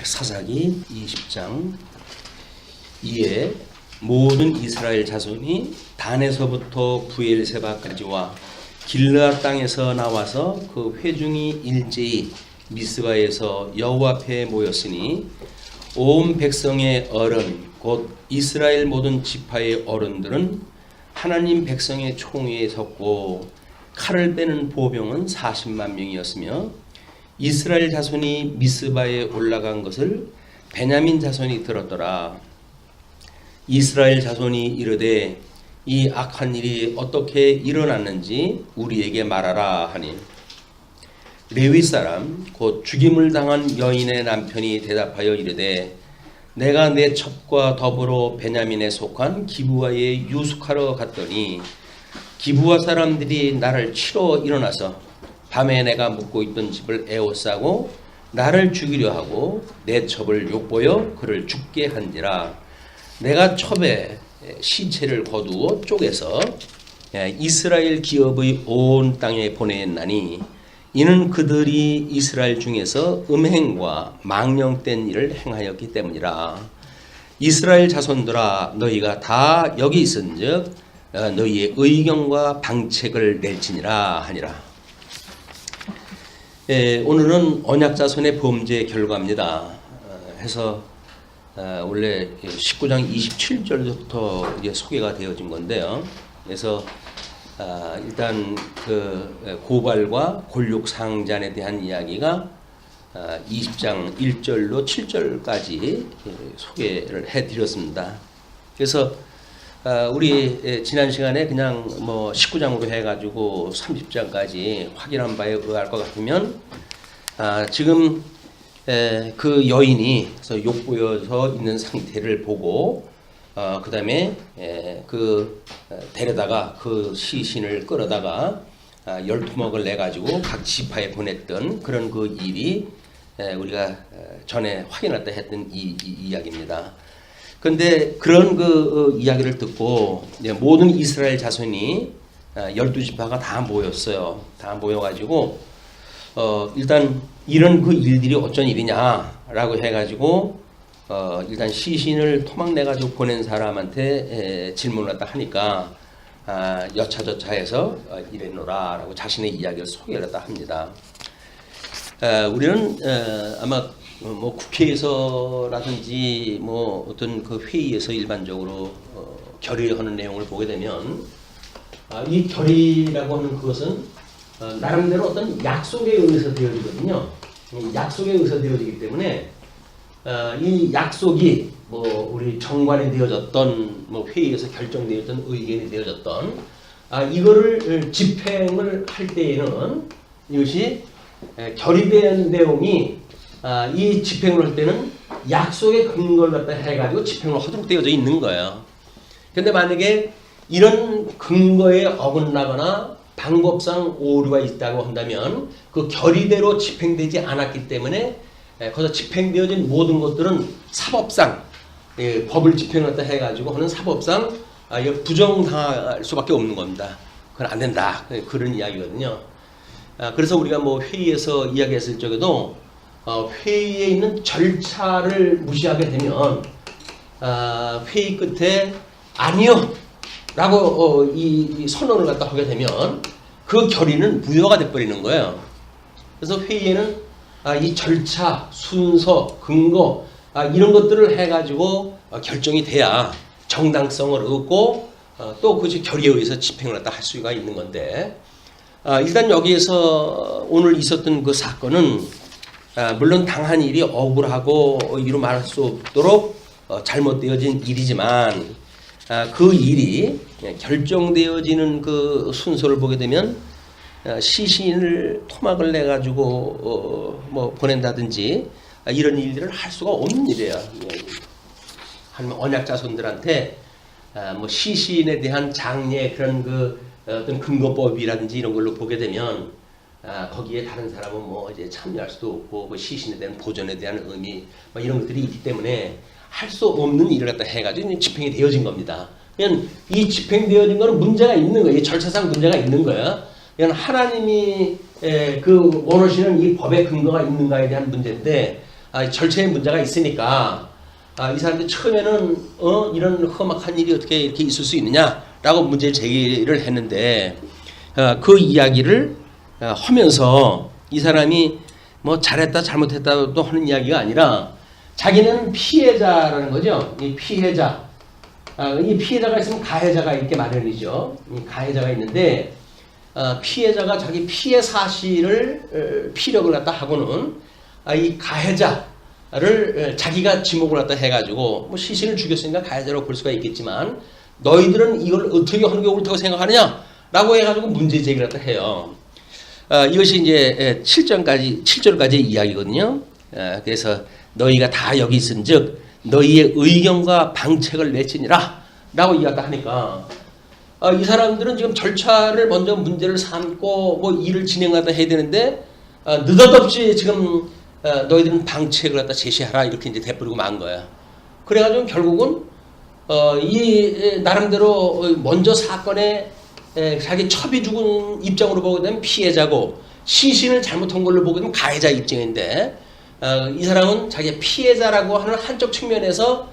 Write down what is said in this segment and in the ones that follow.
사사기 20장 이에 모든 이스라엘 자손이 단에서부터 부엘세바까지와 길르앗 땅에서 나와서 그 회중이 일제히 미스바에서 여호와 앞에 모였으니 온 백성의 어른 곧 이스라엘 모든 지파의 어른들은 하나님 백성의 총회에 섰고 칼을 빼는 보병은 40만 명이었으며 이스라엘 자손이 미스바에 올라간 것을 베냐민 자손이 들었더라. 이스라엘 자손이 이르되 이 악한 일이 어떻게 일어났는지 우리에게 말하라 하니 레위 사람 곧 죽임을 당한 여인의 남편이 대답하여 이르되 내가 내 첩과 더불어 베냐민에 속한 기브아에 유숙하러 갔더니 기브아 사람들이 나를 치러 일어나서 밤에 내가 묵고 있던 집을 에워싸고 나를 죽이려 하고 내 첩을 욕보여 그를 죽게 한지라. 내가 첩에 시체를 거두어 쪼개서 이스라엘 기업의 온 땅에 보내었나니 이는 그들이 이스라엘 중에서 음행과 망령된 일을 행하였기 때문이라. 이스라엘 자손들아 너희가 다 여기 있은즉 너희의 의경과 방책을 낼지니라 하니라. 오늘은 언약자손의 범죄 결과입니다. 해서 원래 19장 27절부터 이제 소개가 되어진 건데요. 그래서 일단 그 고발과 골육 상잔에 대한 이야기가 20장 1절로 7절까지 소개를 해드렸습니다. 그래서 우리 지난 시간에 그냥 뭐 19장으로 해가지고 30장까지 확인한 바에 의할 것 같으면 지금 그 여인이 그래서 욕보여서 있는 상태를 보고 그 다음에 그 데려다가 그 시신을 끌어다가 12먹을 내가지고 각 지파에 보냈던 그런 그 일이 우리가 전에 확인했다 했던 이 이야기입니다. 그런데 그런 그 이야기를 듣고 모든 이스라엘 자손이 12지파가 다 모였어요. 다 모여가지고 일단 이런 그 일들이 어쩐 일이냐라고 해가지고 일단 시신을 토막내가지고 보낸 사람한테 질문을 갖다 하니까 여차저차해서 이래노라라고 자신의 이야기를 소개를 했다 합니다. 우리는 아마 뭐 국회에서라든지 뭐 어떤 그 회의에서 일반적으로 결의하는 내용을 보게 되면 이 결의라고 하는 그것은 나름대로 어떤 약속에 의해서 되어지거든요. 약속에 의해서 되어지기 때문에 이 약속이 뭐 우리 정관에 되어졌던 뭐 회의에서 결정되었던 의견이 되어졌던 이거를 집행을 할 때에는 이것이 결의된 내용이 이 집행을 할 때는 약속의 근거를 갖다 해가지고 집행을 하도록 되어져 있는 거예요. 그런데 만약에 이런 근거에 어긋나거나 방법상 오류가 있다고 한다면 그 결의대로 집행되지 않았기 때문에 거기서 집행되어진 모든 것들은 사법상 법을 집행했다 해가지고 하는 사법상 부정당할 수밖에 없는 겁니다. 그건 안 된다. 그런 이야기거든요. 그래서 우리가 뭐 회의에서 이야기했을 적에도 회의에 있는 절차를 무시하게 되면 회의 끝에 아니요 라고 이 선언을 갖다 하게 되면 그 결의는 무효가 돼버리는 거예요. 그래서 회의에는 이 절차, 순서, 근거 이런 것들을 해가지고 결정이 돼야 정당성을 얻고 또 그것이 결의에 의해서 집행을 갖다 할 수가 있는 건데 일단 여기에서 오늘 있었던 그 사건은 물론 당한 일이 억울하고 이루 말할 수 없도록 잘못되어진 일이지만 그 일이 결정되어지는 그 순서를 보게 되면 시신을 토막을 내가지고 뭐 보낸다든지 이런 일들을 할 수가 없는 일이에요. 하나님 언약자손들한테 뭐 시신에 대한 장례 그런 그 어떤 근거법이라든지 이런 걸로 보게 되면 거기에 다른 사람은 뭐 이제 참여할 수도 없고 그 시신에 대한 보존에 대한 의미 뭐 이런 것들이 있기 때문에 할 수 없는 일을 갖다 해가지고 집행이 되어진 겁니다. 그냥 이 집행되어진 거는 문제가 있는 거예요. 절차상 문제가 있는 거예요. 그냥 하나님이 그 원하시는 이 법의 근거가 있는가에 대한 문제인데 절차에 문제가 있으니까 이 사람들이 처음에는 이런 험악한 일이 어떻게 이렇게 있을 수 있느냐라고 문제 제기를 했는데 그 이야기를 하면서 이 사람이 뭐 잘했다 잘못했다도 하는 이야기가 아니라 자기는 피해자라는 거죠. 이 피해자. 이 피해자가 있으면 가해자가 있게 마련이죠. 이 가해자가 있는데 피해자가 자기 피해 사실을 피력을 갖다 하고는 이 가해자를 자기가 지목을 갖다 해가지고 뭐 시신을 죽였으니까 가해자라고 볼 수가 있겠지만 너희들은 이걸 어떻게 하는 게 옳다고 생각하느냐라고 해가지고 문제 제기를 갖다 해요. 이것이 이제 7절까지 이야기거든요. 그래서 너희가 다 여기 있은즉 너희의 의견과 방책을 내치니라 라고 이야기를 하니까 이 사람들은 지금 절차를 먼저 문제를 삼고 뭐 일을 진행하다 해야 되는데 느닷없이 지금 너희들은 방책을 갖다 제시하라 이렇게 이제 돼버리고 만 거야. 그래가지고 결국은 이 나름대로 먼저 사건에 자기 첩이 죽은 입장으로 보게 되면 피해자고 시신을 잘못한 걸로 보게 되면 가해자 입장인데 이 사람은 자기 피해자라고 하는 한쪽 측면에서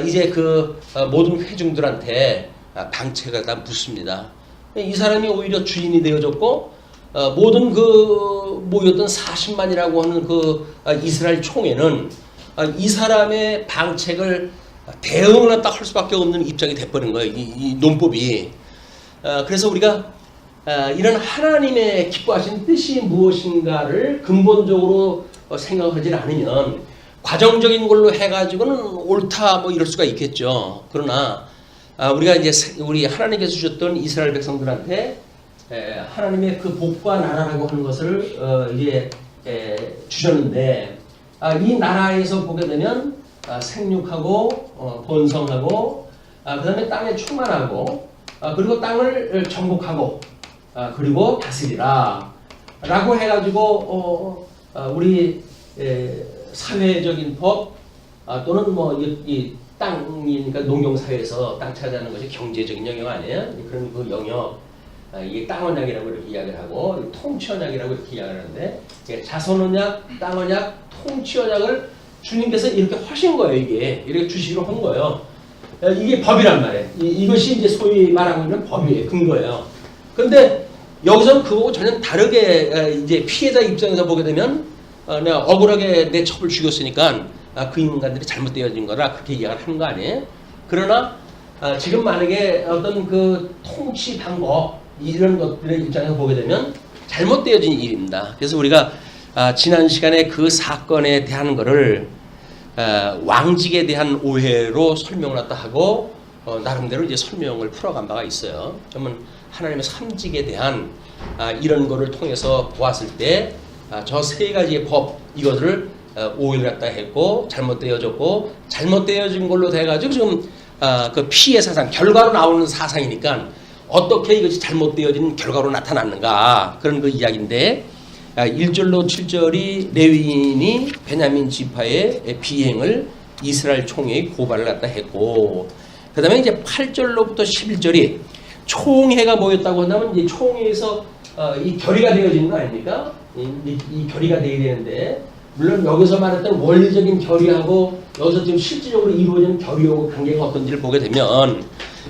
이제 그 모든 회중들한테 방책을 다 묻습니다. 이 사람이 오히려 주인이 되어졌고 모든 그 모였던 40만이라고 하는 그 이스라엘 총회는 이 사람의 방책을 대응을 딱 할 수밖에 없는 입장이 돼버린 거예요. 이 논법이. 그래서 우리가 이런 하나님의 기뻐하신 뜻이 무엇인가를 근본적으로 생각하지 않으면 과정적인 걸로 해가지고는 옳다 뭐 이럴 수가 있겠죠. 그러나 우리가 이제 우리 하나님께서 주셨던 이스라엘 백성들한테 하나님의 그 복과 나라라고 하는 것을 이제 주셨는데 이 나라에서 보게 되면 생육하고 번성하고 그다음에 땅에 충만하고 그리고 땅을 정복하고 그리고 다스리라 라고 해가지고 우리 사회적인 법 또는 뭐 이 땅이니까 농경사회에서 땅 차지하는 것이 경제적인 영역 아니에요? 그런 그 영역 이게 땅언약이라고 이렇게 이야기를 하고 통치언약이라고 이렇게 이야기를 하는데 자선언약, 땅언약, 통치언약을 주님께서 이렇게 하신 거예요. 이게 이렇게 주시기로 한 거예요. 이게 법이란 말이에요. 이것이 이제 소위 말하고 있는 법이에요. 근거예요. 그런데 여기서는 그거하고 전혀 다르게 이제 피해자 입장에서 보게 되면 내가 억울하게 내 첩을 죽였으니까 그 인간들이 잘못되어진 거라 그렇게 이야기를 하는 거 아니에요? 그러나 지금 만약에 어떤 그 통치 방법 이런 것들의 입장에서 보게 되면 잘못되어진 일입니다. 그래서 우리가 지난 시간에 그 사건에 대한 거를 왕직에 대한 오해로 설명을 갖다 하고 나름대로 이제 설명을 풀어간 바가 있어요. 그러면 하나님의 삼직에 대한 이런 거를 통해서 보았을 때 저 세 가지의 법 이것을 오해를 갖다 했고 잘못되어졌고 잘못되어진 걸로 돼가지고 지금 그 피해 사상 결과로 나오는 사상이니까 어떻게 이것이 잘못되어진 결과로 나타났는가 그런 그 이야기인데 1절로 7절이 레위인이 베냐민 지파의 비행을 이스라엘 총회에 고발을 갖다 했고 그 다음에 이제 8절로부터 11절이 총회가 모였다고 한다면 이제 총회에서 이 결의가 되어지는 거 아닙니까? 이 결의가 되어야 되는데 물론 여기서 말했던 원리적인 결의하고 여기서 지금 실질적으로 이루어지는 결의하고 관계가 어떤지를 보게 되면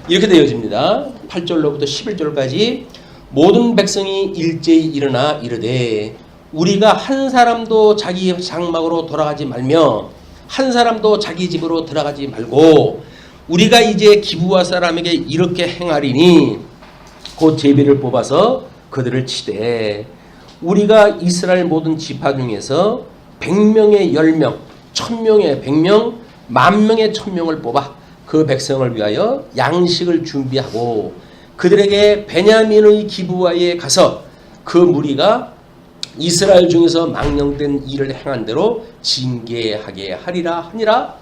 이렇게 되어집니다. 8절로부터 11절까지 모든 백성이 일제히 일어나 이르되 우리가 한 사람도 자기 장막으로 돌아가지 말며 한 사람도 자기 집으로 들어가지 말고 우리가 이제 기브아 사람에게 이렇게 행하리니 곧 제비를 뽑아서 그들을 치되 우리가 이스라엘 모든 지파 중에서 100명의 10명, 1000명의 100명, 10,000명의 1000명을 뽑아 그 백성을 위하여 양식을 준비하고 그들에게 베냐민의 기브아에 가서 그 무리가 이스라엘 중에서 망령된 일을 행한 대로 징계하게 하리라 하니라.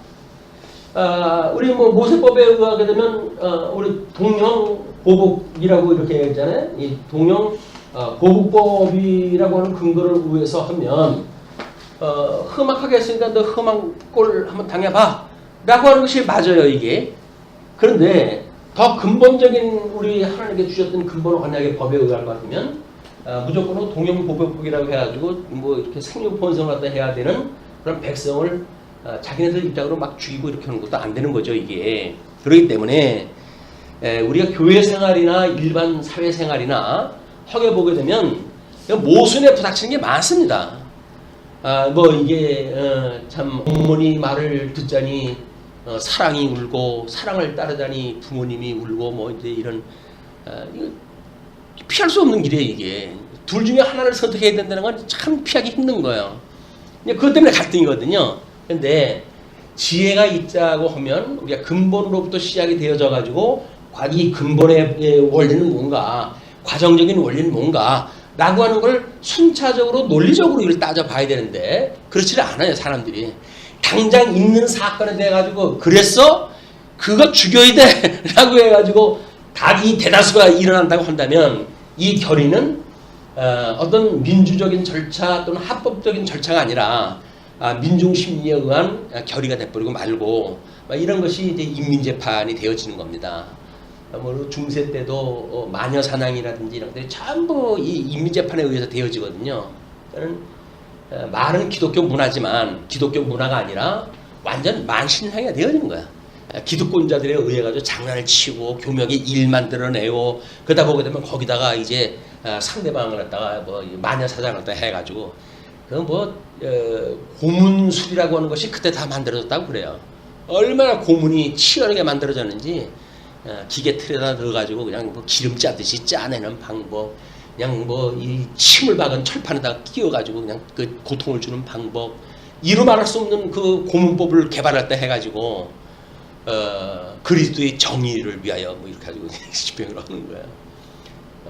우리 뭐 모세법에 의하게 되면 우리 동형 보복이라고 이렇게 했잖아요. 이 동형 보복법이라고 하는 근거를 위해서 하면 험악하게 했으니까 너 험한 꼴 한번 당해봐 라고 하는 것이 맞아요. 이게. 그런데 더 근본적인 우리 하나님께 주셨던 근본 언약의 법에 의할 것 같으면 무조건 동형 보복법이라고 해가지고 뭐 이렇게 생육 번성을 갖다 해야 되는 그런 백성을 자기네들 입장으로 막 죽이고 이렇게 하는 것도 안 되는 거죠, 이게. 그렇기 때문에 우리가 교회 생활이나 일반 사회 생활이나 하게 보게 되면 모순에 부닥치는 게 많습니다. 뭐 이게 참 어머니 말을 듣자니 사랑이 울고 사랑을 따르자니 부모님이 울고 뭐 이제 이런 이거 피할 수 없는 길이에요, 이게. 둘 중에 하나를 선택해야 된다는 건 참 피하기 힘든 거예요. 그것 때문에 갈등이거든요. 근데 지혜가 있자고 하면 우리가 근본으로부터 시작이 되어져 가지고 이 근본의 원리는 뭔가, 과정적인 원리는 뭔가 라고 하는 걸 순차적으로 논리적으로 이걸 따져봐야 되는데 그렇지를 않아요, 사람들이. 당장 있는 사건에 대해 가지고 그랬어? 그거 죽여야 돼 라고 해가지고 이 대다수가 일어난다고 한다면 이 결의는 어떤 민주적인 절차 또는 합법적인 절차가 아니라 민중 심리에 의한 결의가 돼버리고 말고 이런 것이 이제 인민재판이 되어지는 겁니다. 뭐 중세 때도 마녀 사냥이라든지 이런 것들이 전부 이 인민재판에 의해서 되어지거든요. 저는 말은 기독교 문화지만 기독교 문화가 아니라 완전 만신행위가 되어지는 거야. 기득권자들에 의해 가지고 장난을 치고 교묘하게 일 만들어내고 그러다 보게 되면 거기다가 이제 상대방을 갖다가 뭐 마녀 사냥을 갖다 해가지고 그 뭐 고문술이라고 하는 것이 그때 다 만들어졌다고 그래요. 얼마나 고문이 치열하게 만들어졌는지 기계 틀에다 넣어가지고 그냥 뭐 기름 짜듯이 짜내는 방법, 그냥 뭐 이 침을 박은 철판에다 끼워가지고 그냥 그 고통을 주는 방법, 이루 말할 수 없는 그 고문법을 개발할 때 해가지고 그리스도의 정의를 위하여 뭐 이렇게 가지고 집행을 하는 거예요.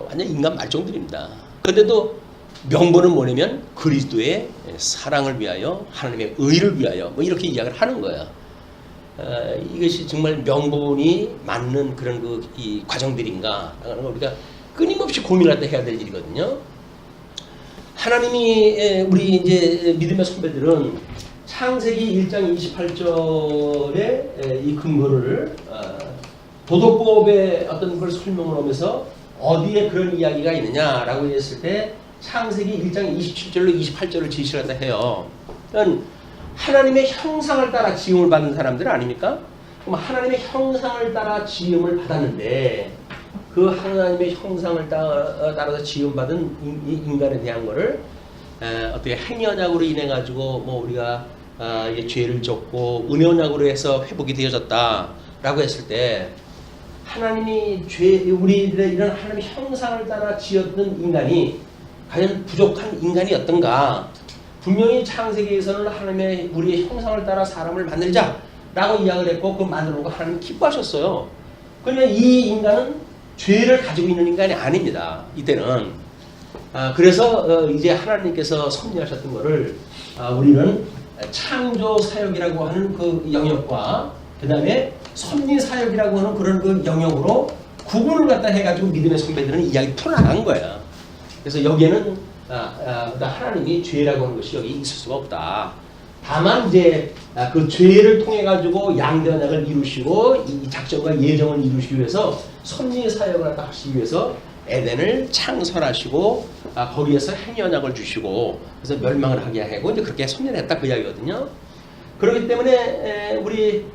완전 인간 말종들입니다. 그런데도 명분은 뭐냐면 그리스도의 사랑을 위하여, 하나님의 의를 위하여 뭐 이렇게 이야기를 하는 거예요. 이것이 정말 명분이 맞는 그런 이 과정들인가 하는 걸 우리가 끊임없이 고민할 때 해야 될 일이거든요. 하나님이 우리 이제 믿음의 선배들은 창세기 1장 28절의 이 근거를 도덕법의 어떤 걸 설명을 하면서 어디에 그런 이야기가 있느냐라고 했을 때 창세기 1장 27절로 28절을 제시를 하다 해요. 그러니까 하나님의 형상을 따라 지음을 받은 사람들 아닙니까? 그럼 하나님의 형상을 따라 지음을 받았는데 그 하나님의 형상을 따라서 지음받은 이 인간에 대한 거를 어떻게 행위언약으로 인해 가지고 뭐 우리가 이게 죄를 졌고 은혜언약으로 해서 회복이 되어졌다라고 했을 때 하나님이 우리들의 이런 하나님의 형상을 따라 지었던 인간이 과연 부족한 인간이었던가? 분명히 창세기에서는 하나님의 우리의 형상을 따라 사람을 만들자라고 이야기를 했고 그 만들고 하나님 기뻐하셨어요. 그러면 이 인간은 죄를 가지고 있는 인간이 아닙니다. 이때는. 그래서 이제 하나님께서 섭리하셨던 것을 우리는 창조 사역이라고 하는 그 영역과 그 다음에 섭리 사역이라고 하는 그런 그 영역으로 구분을 갖다 해가지고 믿음의 선배들은 이야기 풀어나간 거예요. 그래서 여기에는 하나님이 죄라고 하는 것이 여기 있을 수가 없다. 다만 이제 그 죄를 통해 가지고 양대 언약을 이루시고 이 작전과 예정을 이루시기 위해서 섭리 사역을 하시기 위해서 에덴을 창설하시고 거기에서 행위 언약을 주시고 그래서 멸망을 하게 하고 이제 그렇게 섭리를 했다 그 이야기거든요. 그렇기 때문에 우리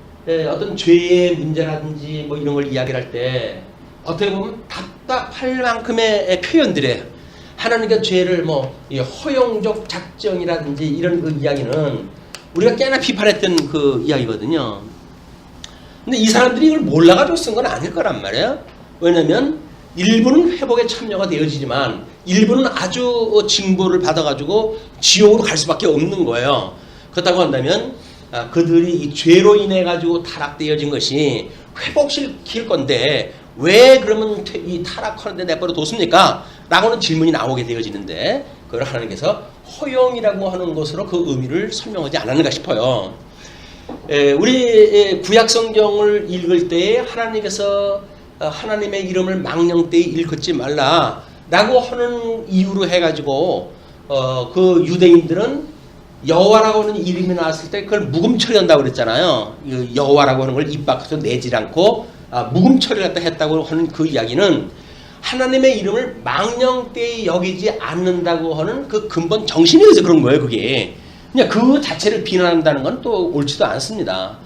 어떤 죄의 문제라든지 뭐 이런 걸 이야기를 할 때 어떻게 보면 답답할 만큼의 표현들이에요. 하나님께 죄를 뭐 허용적 작정이라든지 이런 그 이야기는 우리가 꽤나 비판했던 그 이야기거든요. 근데 이 사람들이 이걸 몰라가지고 쓴 건 아닐 거란 말이에요. 왜냐면 일부는 회복에 참여가 되어지지만 일부는 아주 징벌을 받아가지고 지옥으로 갈 수밖에 없는 거예요. 그렇다고 한다면 그들이 이 죄로 인해 가지고 타락되어진 것이 회복시킬 건데 왜 그러면 이 타락하는데 내버려 뒀습니까? 라고는 질문이 나오게 되어지는데 그걸 하나님께서 허용이라고 하는 것으로 그 의미를 설명하지 않았는가 싶어요. 우리 구약성경을 읽을 때 하나님께서 하나님의 이름을 망령되이 일컫지 말라 라고 하는 이유로 해가지고 그 유대인들은 여호와라고 하는 이름이 나왔을 때 그걸 묵음 처리한다고 그랬잖아요. 여호와라고 하는 걸 입 밖에서 내질 않고 묵음 처리를 갖다 했다고 하는 그 이야기는 하나님의 이름을 망령되이 여기지 않는다고 하는 그 근본 정신이 어디서 그런 거예요. 그게 그냥 그 자체를 비난한다는 건 또 옳지도 않습니다.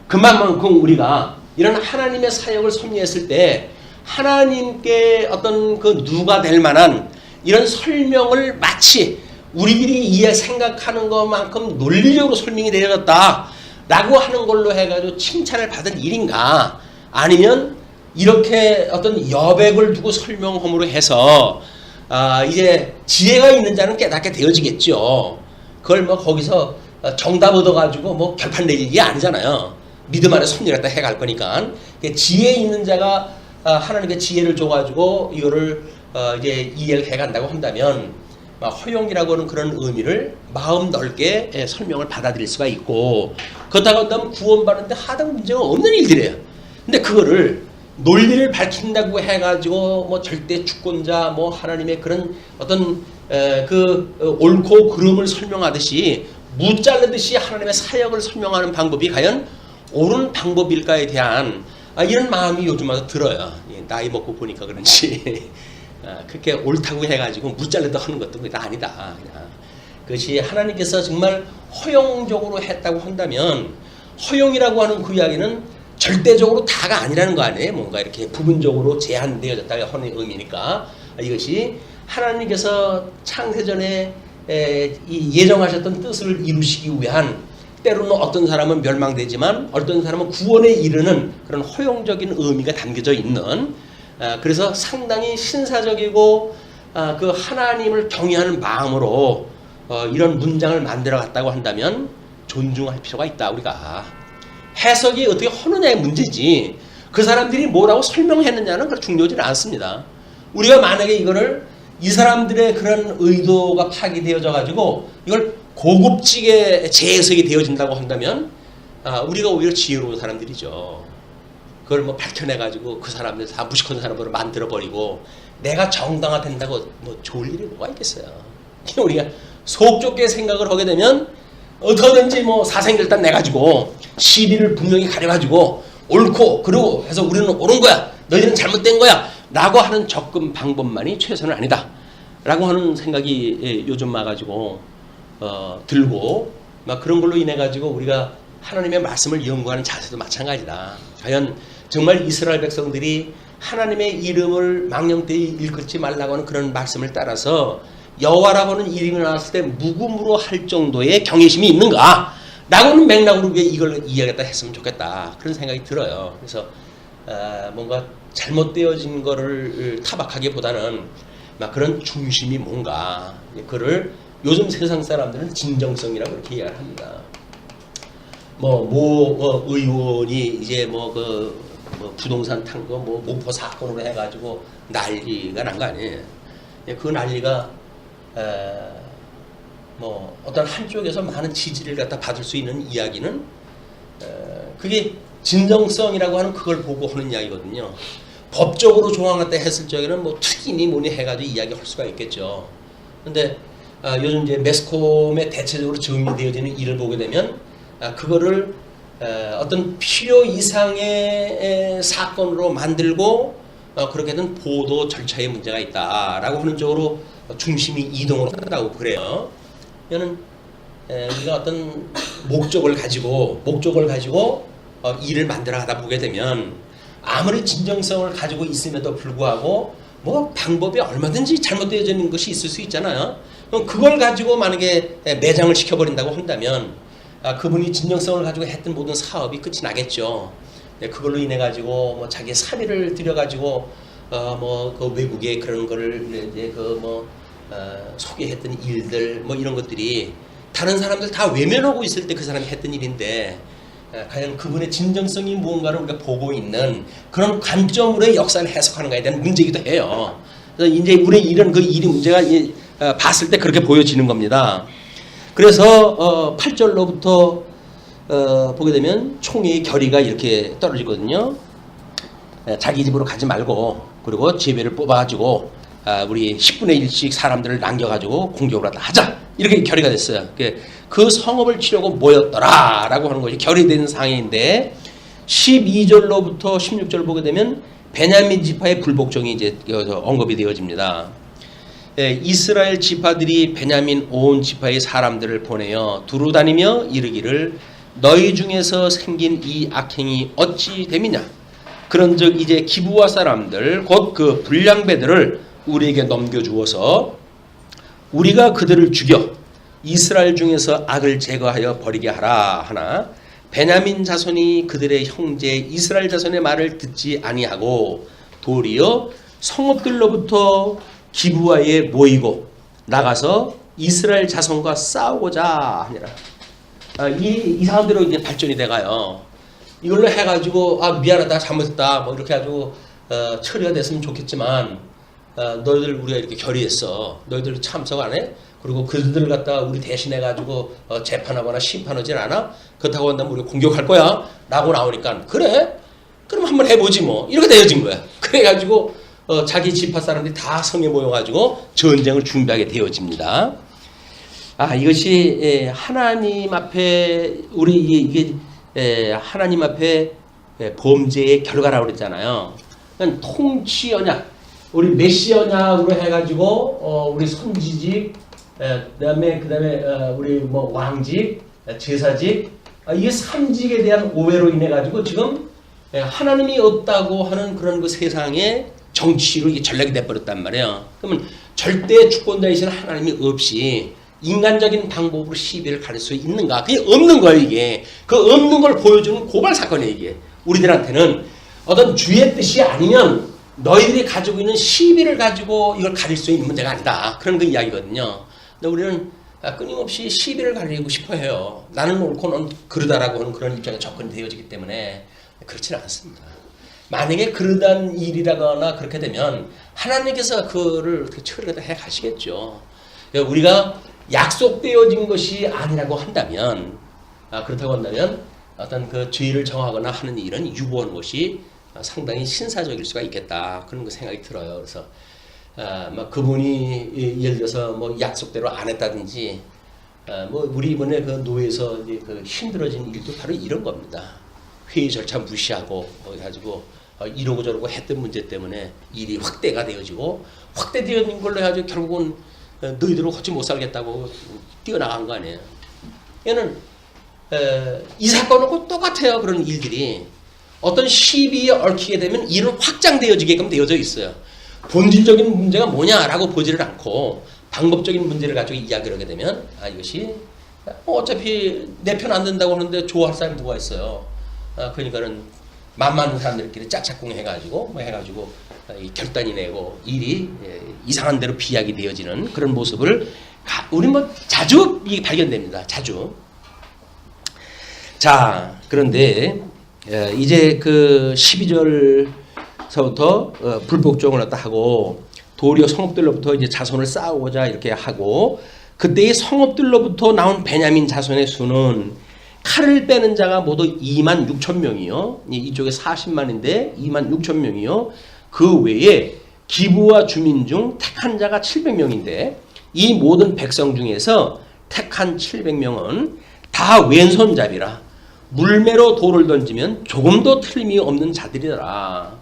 그만큼 우리가 이런 하나님의 사역을 섭리했을 때 하나님께 어떤 그 누가 될 만한 이런 설명을 마치 우리들이 생각하는 것만큼 논리적으로 설명이 되어졌다 라고 하는 걸로 해가지고 칭찬을 받은 일인가, 아니면 이렇게 어떤 여백을 두고 설명함으로 해서 이제 지혜가 있는 자는 깨닫게 되어지겠죠. 그걸 뭐 거기서 정답 얻어가지고 뭐 결판 내리는 게 아니잖아요. 믿음 안에 섭리했다 해갈 거니까. 지혜 있는 자가 하나님께 지혜를 줘가지고 이거를 이제 이해를 해간다고 한다면 허용이라고 하는 그런 의미를 마음 넓게 설명을 받아들일 수가 있고, 그렇다고 한다면 구원받는데 하등 문제가 없는 일들이에요. 근데 그거를 논리를 밝힌다고 해가지고 뭐 절대 주권자 뭐 하나님의 그런 어떤 그 옳고 그름을 설명하듯이 무자르듯이 하나님의 사역을 설명하는 방법이 과연 옳은 방법일까에 대한 이런 마음이 요즘 와서 들어요. 나이 먹고 보니까 그런지 그렇게 옳다고 해가지고 무자르듯 하는 것도 그게 아니다. 그것이 하나님께서 정말 허용적으로 했다고 한다면, 허용이라고 하는 그 이야기는 절대적으로 다가 아니라는 거 아니에요. 뭔가 이렇게 부분적으로 제한되어졌다고 하는 의미니까 이것이 하나님께서 창세전에 예정하셨던 뜻을 이루시기 위한, 때로는 어떤 사람은 멸망되지만 어떤 사람은 구원에 이르는 그런 허용적인 의미가 담겨져 있는, 그래서 상당히 신사적이고 그 하나님을 경외하는 마음으로 이런 문장을 만들어 갔다고 한다면 존중할 필요가 있다. 우리가 해석이 어떻게 하느냐의 문제지 그 사람들이 뭐라고 설명했느냐는 그렇게 중요하지는 않습니다. 우리가 만약에 이거를 이 사람들의 그런 의도가 파기되어져 가지고 이걸 고급지게 재해석이 되어진다고 한다면 우리가 오히려 지혜로운 사람들이죠. 그걸 뭐 밝혀내가지고 그 사람들 다 무식한 사람으로 만들어버리고 내가 정당화된다고 뭐 좋을 일이 뭐가 있겠어요. 우리가 속 좁게 생각을 하게 되면 어떻게든지 뭐 사생결단 내가지고 시비를 분명히 가려가지고 옳고 그러고 해서 우리는 옳은 거야, 너희는 잘못된 거야 라고 하는 접근 방법만이 최선은 아니다 라고 하는 생각이 요즘 와가지고 들고, 막 그런 걸로 인해 가지고 우리가 하나님의 말씀을 연구하는 자세도 마찬가지다. 과연 정말 이스라엘 백성들이 하나님의 이름을 망령되이 일컫지 말라고 하는 그런 말씀을 따라서 여호와라고 하는 이름이 나왔을 때 묵음으로 할 정도의 경외심이 있는가 라고 하는 맥락으로 이걸 이해하겠다 했으면 좋겠다, 그런 생각이 들어요. 그래서 뭔가 잘못되어진 거를 타박하기보다는 막 그런 중심이 뭔가, 그를 요즘 세상 사람들은 진정성이라고 그렇게 이야기를 합니다. 모 의원이 이제 뭐 부동산 탄 거 뭐 목포 사건으로 해가지고 난리가 난 거 아니에요. 그 난리가 뭐 어떤 한쪽에서 많은 지지를 갖다 받을 수 있는 이야기는 그게 진정성이라고 하는 그걸 보고 하는 이야기거든요. 법적으로 조항했다 했을 적에는 뭐 특인이 뭐니 해가지고 이야기할 수가 있겠죠. 근데 요즘 이제 매스컴에 대체적으로 정리되어지는 일을 보게 되면 그거를 어떤 필요 이상의 사건으로 만들고 그렇게 된 보도 절차에 문제가 있다라고 하는 쪽으로 중심이 이동을 한다고 그래요. 이거는 우리가 어떤 목적을 가지고 일을 만들어 가다 보게 되면 아무리 진정성을 가지고 있음에도 불구하고 뭐 방법이 얼마든지 잘못되어지는 것이 있을 수 있잖아요. 그럼 그걸 가지고 만약에 매장을 시켜버린다고 한다면 그분이 진정성을 가지고 했던 모든 사업이 끝이 나겠죠. 그걸로 인해 가지고 뭐 자기 사비를 들여가지고 뭐 그 외국에 그런 거를 이제 소개했던 일들 뭐 이런 것들이 다른 사람들 다 외면하고 있을 때 그 사람이 했던 일인데 과연 그분의 진정성이 무언가를 우리가 보고 있는 그런 관점으로의 역사를 해석하는 것에 대한 문제이기도 해요. 그래서 이제 우리 이런 그 일이 문제가 봤을 때 그렇게 보여지는 겁니다. 그래서 8절로부터 보게 되면 총의 결의가 이렇게 떨어지거든요. 자기 집으로 가지 말고 그리고 제비를 뽑아가지고 우리 10분의 1씩 사람들을 남겨가지고 공격을 하자 이렇게 결의가 됐어요. 그 성읍을 치려고 모였더라 라고 하는 것이 결의된 상황인데 12절로부터 16절 보게 되면 베냐민 지파의 불복종이 이제 언급이 되어집니다. 이스라엘 지파들이 베냐민 온 지파의 사람들을 보내어 두루 다니며 이르기를 너희 중에서 생긴 이 악행이 어찌 됨이냐. 그런즉 이제 기브와 사람들 곧 그 불량배들을 우리에게 넘겨주어서 우리가 그들을 죽여 이스라엘 중에서 악을 제거하여 버리게 하라 하나 베냐민 자손이 그들의 형제 이스라엘 자손의 말을 듣지 아니하고 도리어 성읍들로부터 기브아에 모이고 나가서 이스라엘 자손과 싸우고자 하니라. 이 사람대로 이제 발전이 돼가요. 이걸로 해가지고 미안하다 잘못했다 뭐 이렇게 해가지고 처리가 됐으면 좋겠지만 너희들 우리가 이렇게 결의했어. 너희들 참석 안 해? 그리고 그들을 갖다가 우리 대신해가지고 재판하거나 심판하진 않아? 그렇다고 한다면 우리가 공격할 거야 라고 나오니까 그래? 그럼 한번 해보지 뭐 이렇게 되어진 거야. 그래가지고 자기 지파 사람들이 다 성에 모여가지고 전쟁을 준비하게 되어집니다. 이것이 하나님 앞에 이게 하나님 앞에 범죄의 결과라고 그랬잖아요. 그러니까 통치 언약, 우리 메시 언약으로 해가지고 우리 선지직, 그다음에 우리 뭐 왕직, 제사직, 이게 삼직에 대한 오해로 인해 가지고 지금 하나님이 없다고 하는 그런 그 세상의 정치로 이게 전략이 돼버렸단 말이에요. 그러면 절대 주권자이신 하나님이 없이 인간적인 방법으로 시비를 가릴 수 있는가? 그게 없는 거예요, 이게. 그 없는 걸 보여주는 고발 사건이에요, 이게. 우리들한테는 어떤 주의 뜻이 아니면 너희들이 가지고 있는 시비를 가지고 이걸 가릴 수 있는 문제가 아니다. 그런 그 이야기거든요. 근데 우리는 끊임없이 시비를 가리고 싶어 해요. 나는 옳고 넌 그러다라고 하는 그런 입장에 접근이 되어지기 때문에 그렇지는 않습니다. 만약에 그러한 일이라거나 그렇게 되면 하나님께서 그거를 처리를 해 가시겠죠. 우리가 약속되어진 것이 아니라고 한다면, 그렇다고 한다면 어떤 그 죄를 정하거나 하는 일은 유보하는 것이 상당히 신사적일 수가 있겠다. 그런 거 생각이 들어요. 그래서 그분이 예를 들어서 뭐 약속대로 안 했다든지, 뭐 우리 이번에 그 노예에서 이제 그 힘들어진 일도 바로 이런 겁니다. 회의 절차 무시하고 가지고 이러고 저러고 했던 문제 때문에 일이 확대가 되어지고 확대되어진 걸로 해가지고 결국은 너희들은 같이 못 살겠다고 뛰어나간 거 아니에요. 얘는 이 사건하고 똑같아요. 그런 일들이 어떤 시비에 얽히게 되면 일은 확장되어지게끔 되어져 있어요. 본질적인 문제가 뭐냐라고 보지를 않고 방법적인 문제를 가지고 이야기를 하게 되면 이것이 어차피 내 편 안 된다고 하는데 좋아할 사람이 누가 있어요. 그러니까는 만만한 사람들끼리 짝짝꿍 해가지고 결단이 내고 일이 이상한 대로 비약이 되어지는 그런 모습을 우리 뭐 자주 발견됩니다. 자주. 자, 그런데 이제 그 12절서부터 불복종을 갖다 하고 도리어 성읍들로부터 이제 자손을 쌓아오고자 이렇게 하고 그때의 성읍들로부터 나온 베냐민 자손의 수는 칼을 빼는 자가 모두 26,000명이요. 이쪽에 40만인데 26,000명이요. 그 외에 기브와 주민 중 택한 자가 700명인데 이 모든 백성 중에서 택한 700명은 다 왼손잡이라 물매로 돌을 던지면 조금도 틀림이 없는 자들이더라.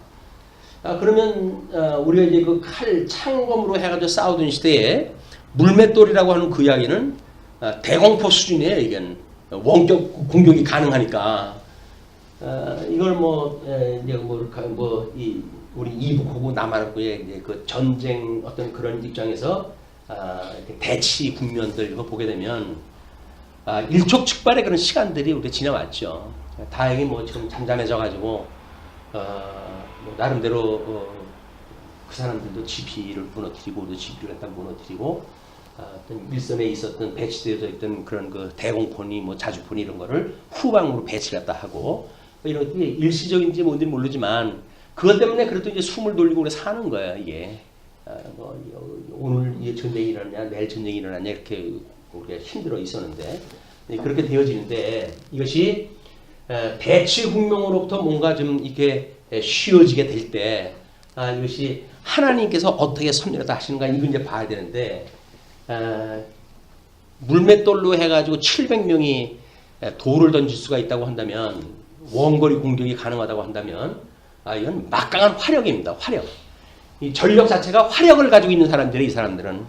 그러면 우리가 이제 그 칼 창검으로 해가지고 싸우던 시대에 물맷돌이라고 하는 그 이야기는 대공포 수준이에요. 이건 원격 공격이 가능하니까 이걸 우리 이북하고 남한하고의 그 전쟁 어떤 그런 입장에서 대치 국면들 이거 보게 되면 일촉즉발의 그런 시간들이 우리 지나왔죠. 다행히 뭐 지금 잠잠해져가지고 나름대로 그 사람들도 GP를 무너뜨리고 우리도 GP를 갖다 무너뜨리고 어떤 일선에 있었던 배치되어 있던 그런 그 대공폰이 뭐 자주폰이 이런 거를 후방으로 배치를 갖다 하고 이런 게 일시적인지 뭔지 모르지만 그것 때문에 그래도 이제 숨을 돌리고 우리 사는 거야 이게. 오늘 이 전쟁이 일어나냐 내일 전쟁이 일어나냐 이렇게 우리가 힘들어 있었는데 그렇게 되어지는데 이것이 대치 국명으로부터 뭔가 좀 이렇게 쉬어지게 될 때 이것이 하나님께서 어떻게 섭리하다 하시는가 이거 이제 봐야 되는데 물맷돌로 해가지고 700명이 돌을 던질 수가 있다고 한다면 원거리 공격이 가능하다고 한다면 이건 막강한 화력입니다. 화력. 이 전력 자체가 화력을 가지고 있는 사람들이 이 사람들은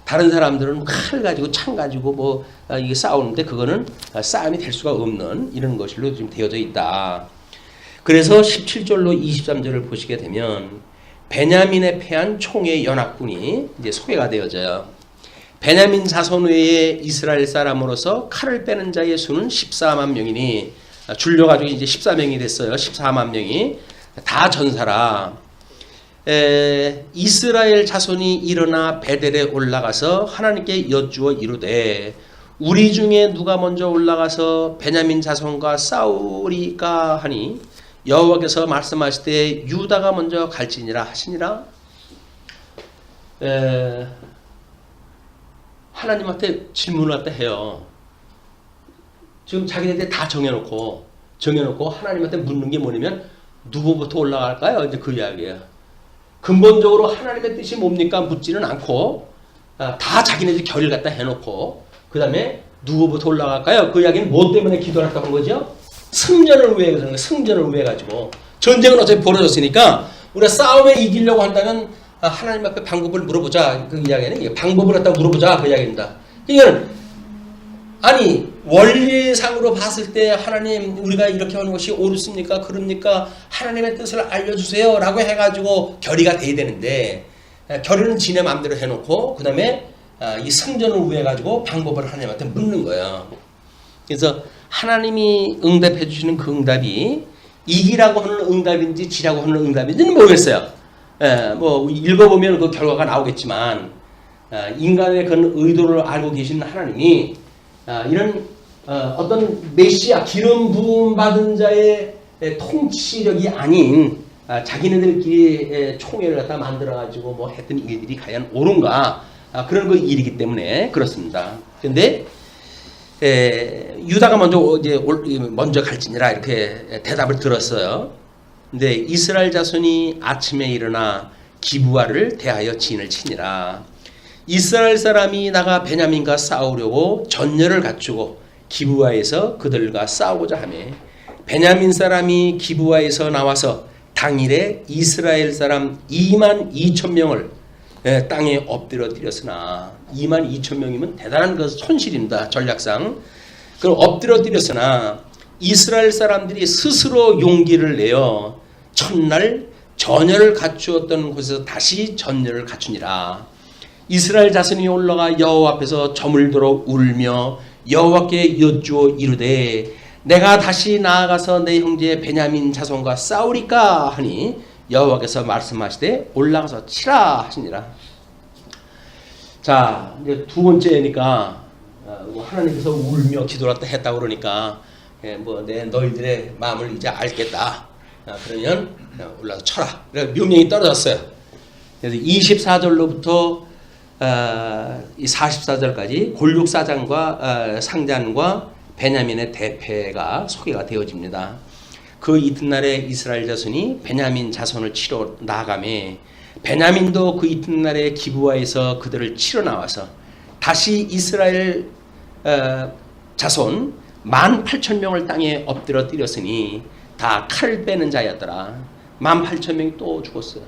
다른 사람들은 칼 가지고 창 가지고 뭐 이게 싸우는데 그거는 싸움이 될 수가 없는 이런 것으로 지금 되어져 있다. 그래서 17절로 23절을 보시게 되면 베냐민에 패한 총의 연합군이 이제 소개가 되어져요. 베냐민 자손 외에 이스라엘 사람으로서 칼을 빼는 자의 수는 14만 명이니 줄여가지고 이제 14명이 됐어요. 14만 명이 다 전사라. 이스라엘 자손이 일어나 베델에 올라가서 하나님께 여쭈어 이르되 우리 중에 누가 먼저 올라가서 베냐민 자손과 싸우리까 하니 여호와께서 말씀하시되 유다가 먼저 갈지니라 하시니라. 하나님한테 질문을 갖다 해요. 지금 자기네들 다 정해놓고 하나님한테 묻는 게 뭐냐면 누구부터 올라갈까요? 이제 그 이야기예요. 근본적으로 하나님의 뜻이 뭡니까? 묻지는 않고 다 자기네들 결의를 갖다 해놓고 그 다음에 누구부터 올라갈까요? 그 이야기는 뭐 때문에 기도를 했다고 한 거죠? 승전을 위해 그러는 거예요. 승전을 위해 가지고 전쟁은 어차피 벌어졌으니까 우리가 싸움에 이기려고 한다면 하나님 앞에 방법을 물어보자. 그 이야기는 방법을 갖다 물어보자. 그 이야기입니다. 그러니까 아니 원리상으로 봤을 때 하나님 우리가 이렇게 하는 것이 옳습니까? 그럽니까? 하나님의 뜻을 알려주세요 라고 해가지고 결의가 돼야 되는데 결의는 지네 마음대로 해놓고 그 다음에 이 성전을 위해 가지고 방법을 하나님한테 묻는 거예요. 그래서 하나님이 응답해 주시는 그 응답이 이기라고 하는 응답인지 지라고 하는 응답인지는 모르겠어요. 뭐 읽어보면 그 결과가 나오겠지만 인간의 그런 의도를 알고 계신 하나님이 이런 어떤 메시아 기름 부음 받은 자의 통치력이 아닌 자기네들끼리 총회를 갖다 만들어 가지고 뭐 했던 일들이 과연 옳은가 그런 그 일이기 때문에 그렇습니다. 그런데 유다가 먼저 갈지니라 이렇게 대답을 들었어요. 근데 이스라엘 자손이 아침에 일어나 기브아를 대하여 진을 치니라. 이스라엘 사람이 나가 베냐민과 싸우려고 전열을 갖추고 기브아에서 그들과 싸우고자 하며 베냐민 사람이 기브아에서 나와서 당일에 이스라엘 사람 2만 2천 명을 땅에 엎드려 드렸으나 2만 2천 명이면 대단한 그 손실입니다. 전략상. 그럼 엎드려 드렸으나 이스라엘 사람들이 스스로 용기를 내어 첫날 전열을 갖추었던 곳에서 다시 전열을 갖추니라. 이스라엘 자손이 올라가 여호와 앞에서 저물도록 울며 여호와께 여쭈어 이르되 내가 다시 나아가서 내 형제 베냐민 자손과 싸우리까 하니 여호와께서 말씀하시되 올라가서 치라 하시니라. 자, 이제 두 번째니까 하나님께서 울며 기도를 했다고 그러니까 너희들의 마음을 이제 알겠다. 그러면 올라서 쳐라. 그래서 명령이 떨어졌어요. 그래서 24절로부터 44절까지 골육사장과 상잔과 베냐민의 대패가 소개가 되어집니다. 그 이튿날에 이스라엘 자손이 베냐민 자손을 치러 나가매 베냐민도 그 이튿날에 기브아에서 그들을 치러 나와서 다시 이스라엘 자손 18,000명을 땅에 엎드려 뛰었으니 다 칼 빼는 자였더라. 18,000명이 또 죽었어요.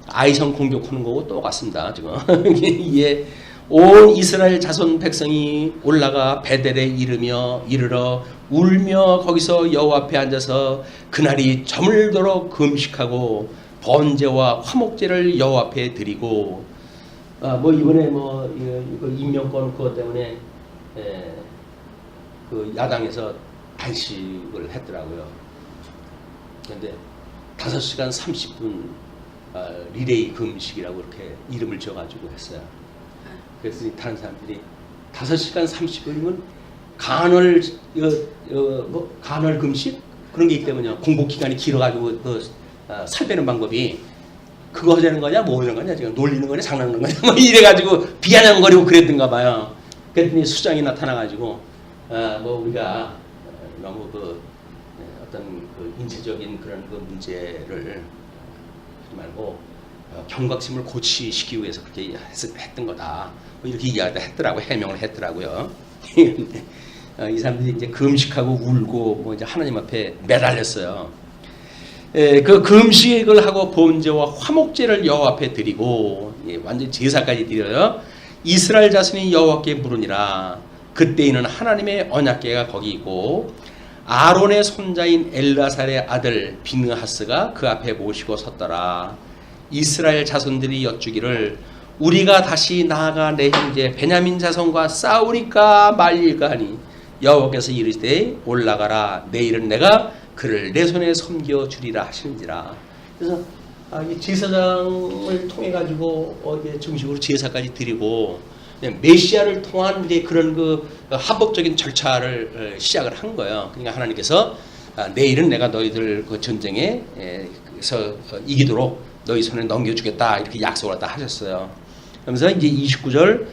아이성 공격하는 거고 똑같습니다. 지금 이에 온 이스라엘 자손 백성이 올라가 베델에 이르러 울며 거기서 여호와 앞에 앉아서 그날이 저물도록 금식하고 번제와 화목제를 여호와 앞에 드리고 이번에 임명권 그것 때문에 그 야당에서 단식을 했더라고요. 그런데 5시간 30분 리레이 금식이라고 이렇게 이름을 지어가지고 했어요. 그래서 다른 사람들이 5시간 30분이면 간헐 금식 그런 게 있기 때문에 공복 기간이 길어가지고 살 빼는 방법이 그거 하자는 거냐 뭐 하는 거냐 지금 놀리는 거냐 장난하는 거냐 뭐 이래가지고 비아냥거리고 그랬던가 봐요. 그랬더니 수장이 나타나가지고 우리가 너무 어떤 인체적인 그런 문제를 하지 말고 경각심을 고취시키기 위해서 그렇게 했던 거다. 이렇게 이야기했더라고 해명을 했더라고요. 이 사람들이 이제 금식하고 울고 이제 하나님 앞에 매달렸어요. 그 금식을 하고 번제와 화목제를 여호와 앞에 드리고 완전 제사까지 드려요. 이스라엘 자손이 여호와께 물으니라. 그때에는 하나님의 언약궤가 거기 있고 아론의 손자인 엘라살의 아들 비느하스가 그 앞에 모시고 섰더라. 이스라엘 자손들이 여쭈기를 우리가 다시 나아가 내 형제 베냐민 자손과 싸우리까 말릴까 하니 여호와께서 이르시되 올라가라. 내일은 내가 그를 내 손에 섬겨 주리라 하시는지라. 그래서 이 제사장을 통해 가지고 정식으로 제사까지 드리고 메시아를 통한 이제 그런 그 합법적인 절차를 시작을 한 거예요. 그러니까 하나님께서 내일은 내가 너희들 그 전쟁에서 이기도록 너희 손에 넘겨주겠다 이렇게 약속을 다 하셨어요. 그러면서 이제 29절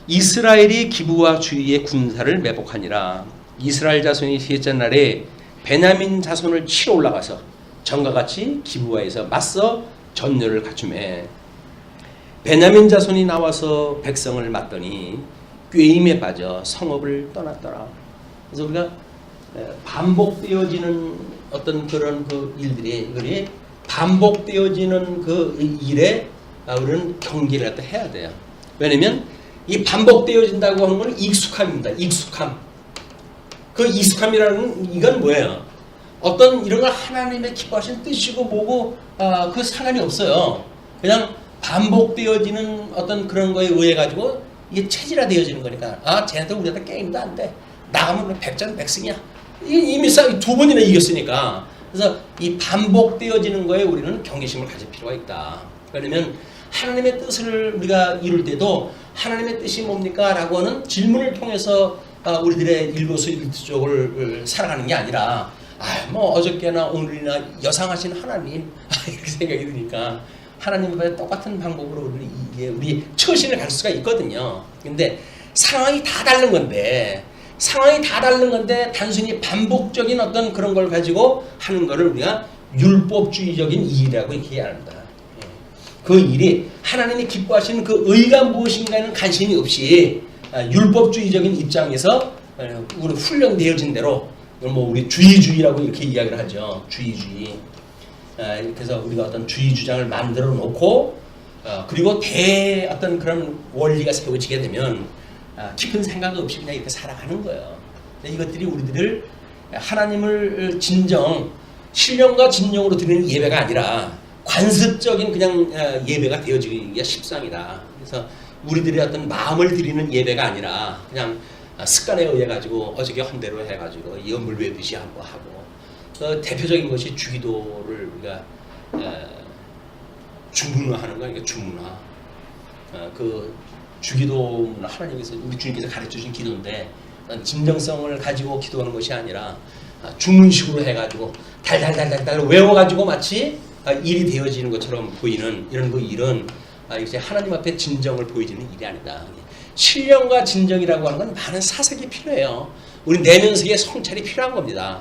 이스라엘이 기브와 주위의 군사를 매복하니라. 이스라엘 자손이 셋째 날에 베냐민 자손을 치러 올라가서 전과 같이 기브와에서 맞서 전열을 갖추매 베냐민 자손이 나와서 백성을 맞더니 꾀임에 빠져 성읍을 떠났더라. 그래서 우리가 반복되어지는 어떤 그런 그 일들이 반복되어지는 그 일에 우리는 경계를 갖다 해야 돼요. 왜냐면 이 반복되어진다고 하는 건 익숙함입니다. 익숙함. 그 익숙함이라는 이건 뭐예요? 어떤 이런 걸 하나님의 기뻐하시는 뜻이고 뭐고 그 상관이 없어요. 그냥 반복되어지는 어떤 그런 거에 의해 가지고 이게 체질화되어지는 거니까 쟤네들 우리한테 게임도 안 돼. 나가면 백전백승이야. 이미 두 번이나 이겼으니까. 그래서 이 반복되어지는 거에 우리는 경계심을 가질 필요가 있다. 그러면 하나님의 뜻을 우리가 이룰 때도 하나님의 뜻이 뭡니까? 라고 하는 질문을 통해서 우리들의 일거수일투족을 살아가는 게 아니라 뭐 어저께나 오늘이나 여상하신 하나님 이렇게 생각이 드니까 하나님과 똑같은 방법으로 우리 처신을 갈 수가 있거든요. 근데 상황이 다 다른 건데 단순히 반복적인 어떤 그런 걸 가지고 하는 거를 우리가 율법주의적인 일이라고 이렇게 합니다. 그 일이 하나님이 기뻐하시는 그 의가 무엇인가에는 관심이 없이 율법주의적인 입장에서 우리 훈련되어진 대로 뭐 우리 주의라고 이렇게 이야기를 하죠. 주의. 그래서 우리가 어떤 주의 주장을 만들어 놓고 그리고 어떤 그런 원리가 세워지게 되면 깊은 생각 없이 그냥 이렇게 살아가는 거예요. 이것들이 우리들을 하나님을 신령과 진정으로 드리는 예배가 아니라 관습적인 그냥 예배가 되어지기가 십상이다. 그래서 우리들의 어떤 마음을 드리는 예배가 아니라 그냥 습관에 의해 가지고 어저께 한 대로 해가지고 연물 외듯이 하고 대표적인 것이 주기도를 우리가 주문화하는 거니까 주문화. 그 주기도는 하나님께서 우리 주님께서 가르쳐 주신 기도인데 진정성을 가지고 기도하는 것이 아니라 주문식으로 해가지고 달달달달 외워가지고 마치 일이 되어지는 것처럼 보이는 이런 그 일은 이제 하나님 앞에 진정을 보여주는 일이 아니다. 신령과 진정이라고 하는 건 많은 사색이 필요해요. 우리 내면속에 성찰이 필요한 겁니다.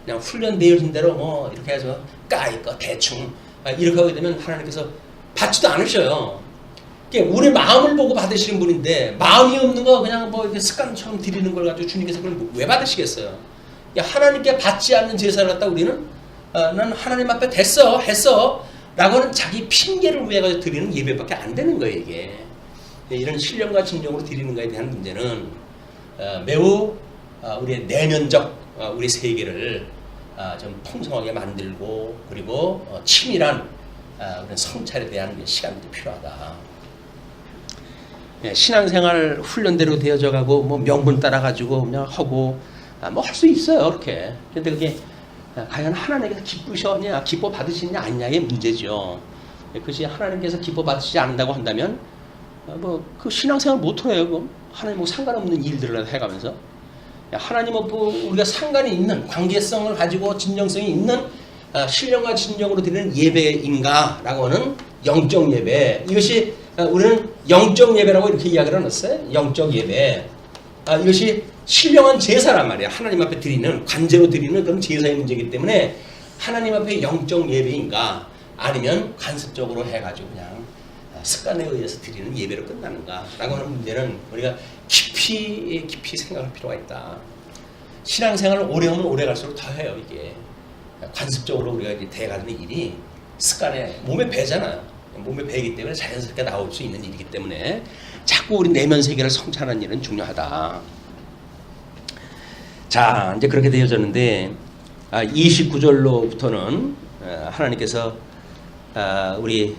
그냥 훈련되어진 대로 뭐 이렇게 해서 까이거 대충 이렇게 하게 되면 하나님께서 받지도 않으셔요. 우리 마음을 보고 받으시는 분인데 마음이 없는 거 그냥 뭐 이렇게 습관처럼 드리는 걸 가지고 주님께서 그걸 왜 받으시겠어요? 하나님께 받지 않는 제사를 갖다 우리는 난 하나님 앞에 했어 라고 하는 자기 핑계를 위해 가지고 드리는 예배밖에 안 되는 거예요. 이게 이런 신령과 진정으로 드리는 것에 대한 문제는 매우 우리의 내면적 우리 세계를 좀 풍성하게 만들고 그리고 치밀한 그런 성찰에 대한 시간도 필요하다. 신앙생활 훈련대로 되어져 가고 뭐 명분 따라 가지고 그냥 하고 뭐 할 수 있어요. 그렇게. 근데 그게 과연 하나님께서 기쁘셨냐, 기뻐 받으시냐 아니냐의 문제죠. 그것이 하나님께서 기뻐 받으시지 않는다고 한다면 뭐 그 신앙생활 못 해요. 그럼 하나님하고 상관없는 일들을 해가면서 하나님하고 우리가 상관이 있는 관계성을 가지고 진정성이 있는 신령과 진정으로 드리는 예배인가라고 하는 영적 예배. 이것이 우리는 영적 예배라고 이렇게 이야기를 해놨어요. 영적 예배. 이것이 신령한 제사란 말이에요. 하나님 앞에 드리는 관제로 드리는 그런 제사의 문제이기 때문에 하나님 앞에 영적 예배인가 아니면 관습적으로 해가지고 그냥 습관에 의해서 드리는 예배로 끝나는가라고 하는 문제는 우리가 깊이 생각할 필요가 있다. 신앙생활을 오래 하면 오래 갈수록 더 해요. 이게 관습적으로 우리가 이렇게 돼가는 일이 습관에 몸에 배잖아요. 몸에 배이기 때문에 자연스럽게 나올 수 있는 일이기 때문에 자꾸 우리 내면 세계를 성찰하는 일은 중요하다. 자, 이제 그렇게 되어졌는데 29절로부터는 하나님께서 우리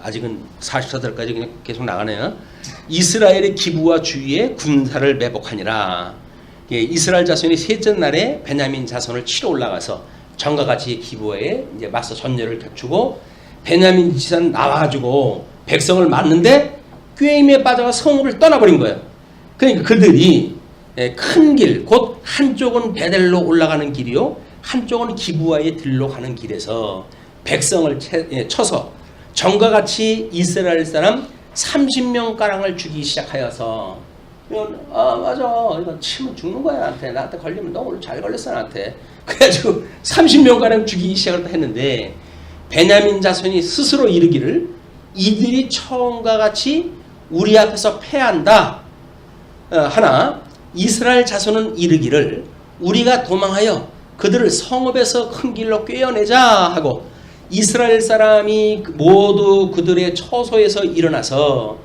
아직은 44절까지 그냥 계속 나가네요. 이스라엘의 기부와 주위에 군사를 매복하니라. 이스라엘 자손이 셋째 날에 베냐민 자손을 치러 올라가서 전과 같이 기부에 이제 맞서 전열을 갖추고 베냐민 지산 나와가지고 백성을 맞는데 꾀임에 빠져가 성읍을 떠나버린 거예요. 그러니까 그들이 큰 길, 곧 한쪽은 베델로 올라가는 길이요, 한쪽은 기부와의 들로 가는 길에서 백성을 쳐서 전과 같이 이스라엘 사람 30명 가량을 죽이기 시작하여서 맞아, 이거 치면 죽는 거야. 나한테 걸리면 너 오늘 잘 걸렸어 나한테. 그래가지고 30명 가량 죽이기 시작을 했는데 베냐민 자손이 스스로 이르기를 이들이 처음과 같이 우리 앞에서 패한다 하나 이스라엘 자손은 이르기를 우리가 도망하여 그들을 성읍에서 큰 길로 꿰어내자 하고 이스라엘 사람이 모두 그들의 처소에서 일어나서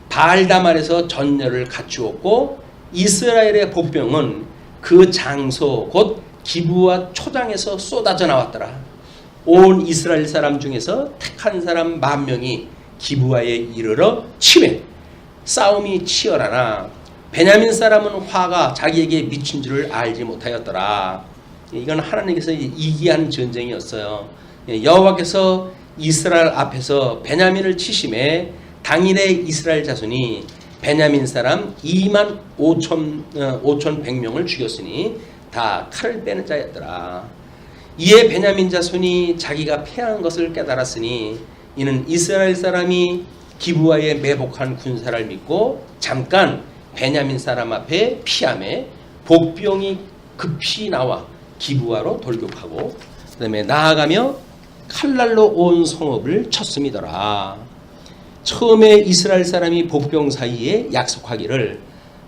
바알다말에서 전열을 갖추었고 이스라엘의 복병은 그 장소 곧 기브와 초장에서 쏟아져 나왔더라. 온 이스라엘 사람 중에서 택한 사람 10,000명이 기브와에 이르러 치매 싸움이 치열하나 베냐민 사람은 화가 자기에게 미친 줄을 알지 못하였더라. 이건 하나님께서 이기한 전쟁이었어요. 여호와께서 이스라엘 앞에서 베냐민을 치심에 당일에 이스라엘 자손이 베냐민 사람 25,100명을 죽였으니 다 칼을 빼는 자였더라. 이에 베냐민 자손이 자기가 패한 것을 깨달았으니 이는 이스라엘 사람이 기브와에 매복한 군사를 믿고 잠깐 베냐민 사람 앞에 피함에 복병이 급히 나와 기브와로 돌격하고 그 다음에 나아가며 칼날로 온 성읍을 쳤음이더라. 처음에 이스라엘 사람이 복병 사이에 약속하기를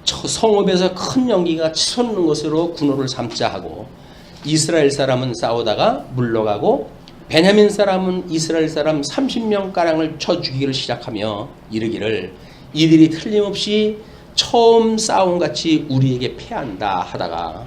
성읍에서 큰 연기가 치솟는 것으로 군호를 삼자 하고 이스라엘 사람은 싸우다가 물러가고 베냐민 사람은 이스라엘 사람 30명가량을 쳐 죽이기를 시작하며 이르기를 이들이 틀림없이 처음 싸움같이 우리에게 패한다 하다가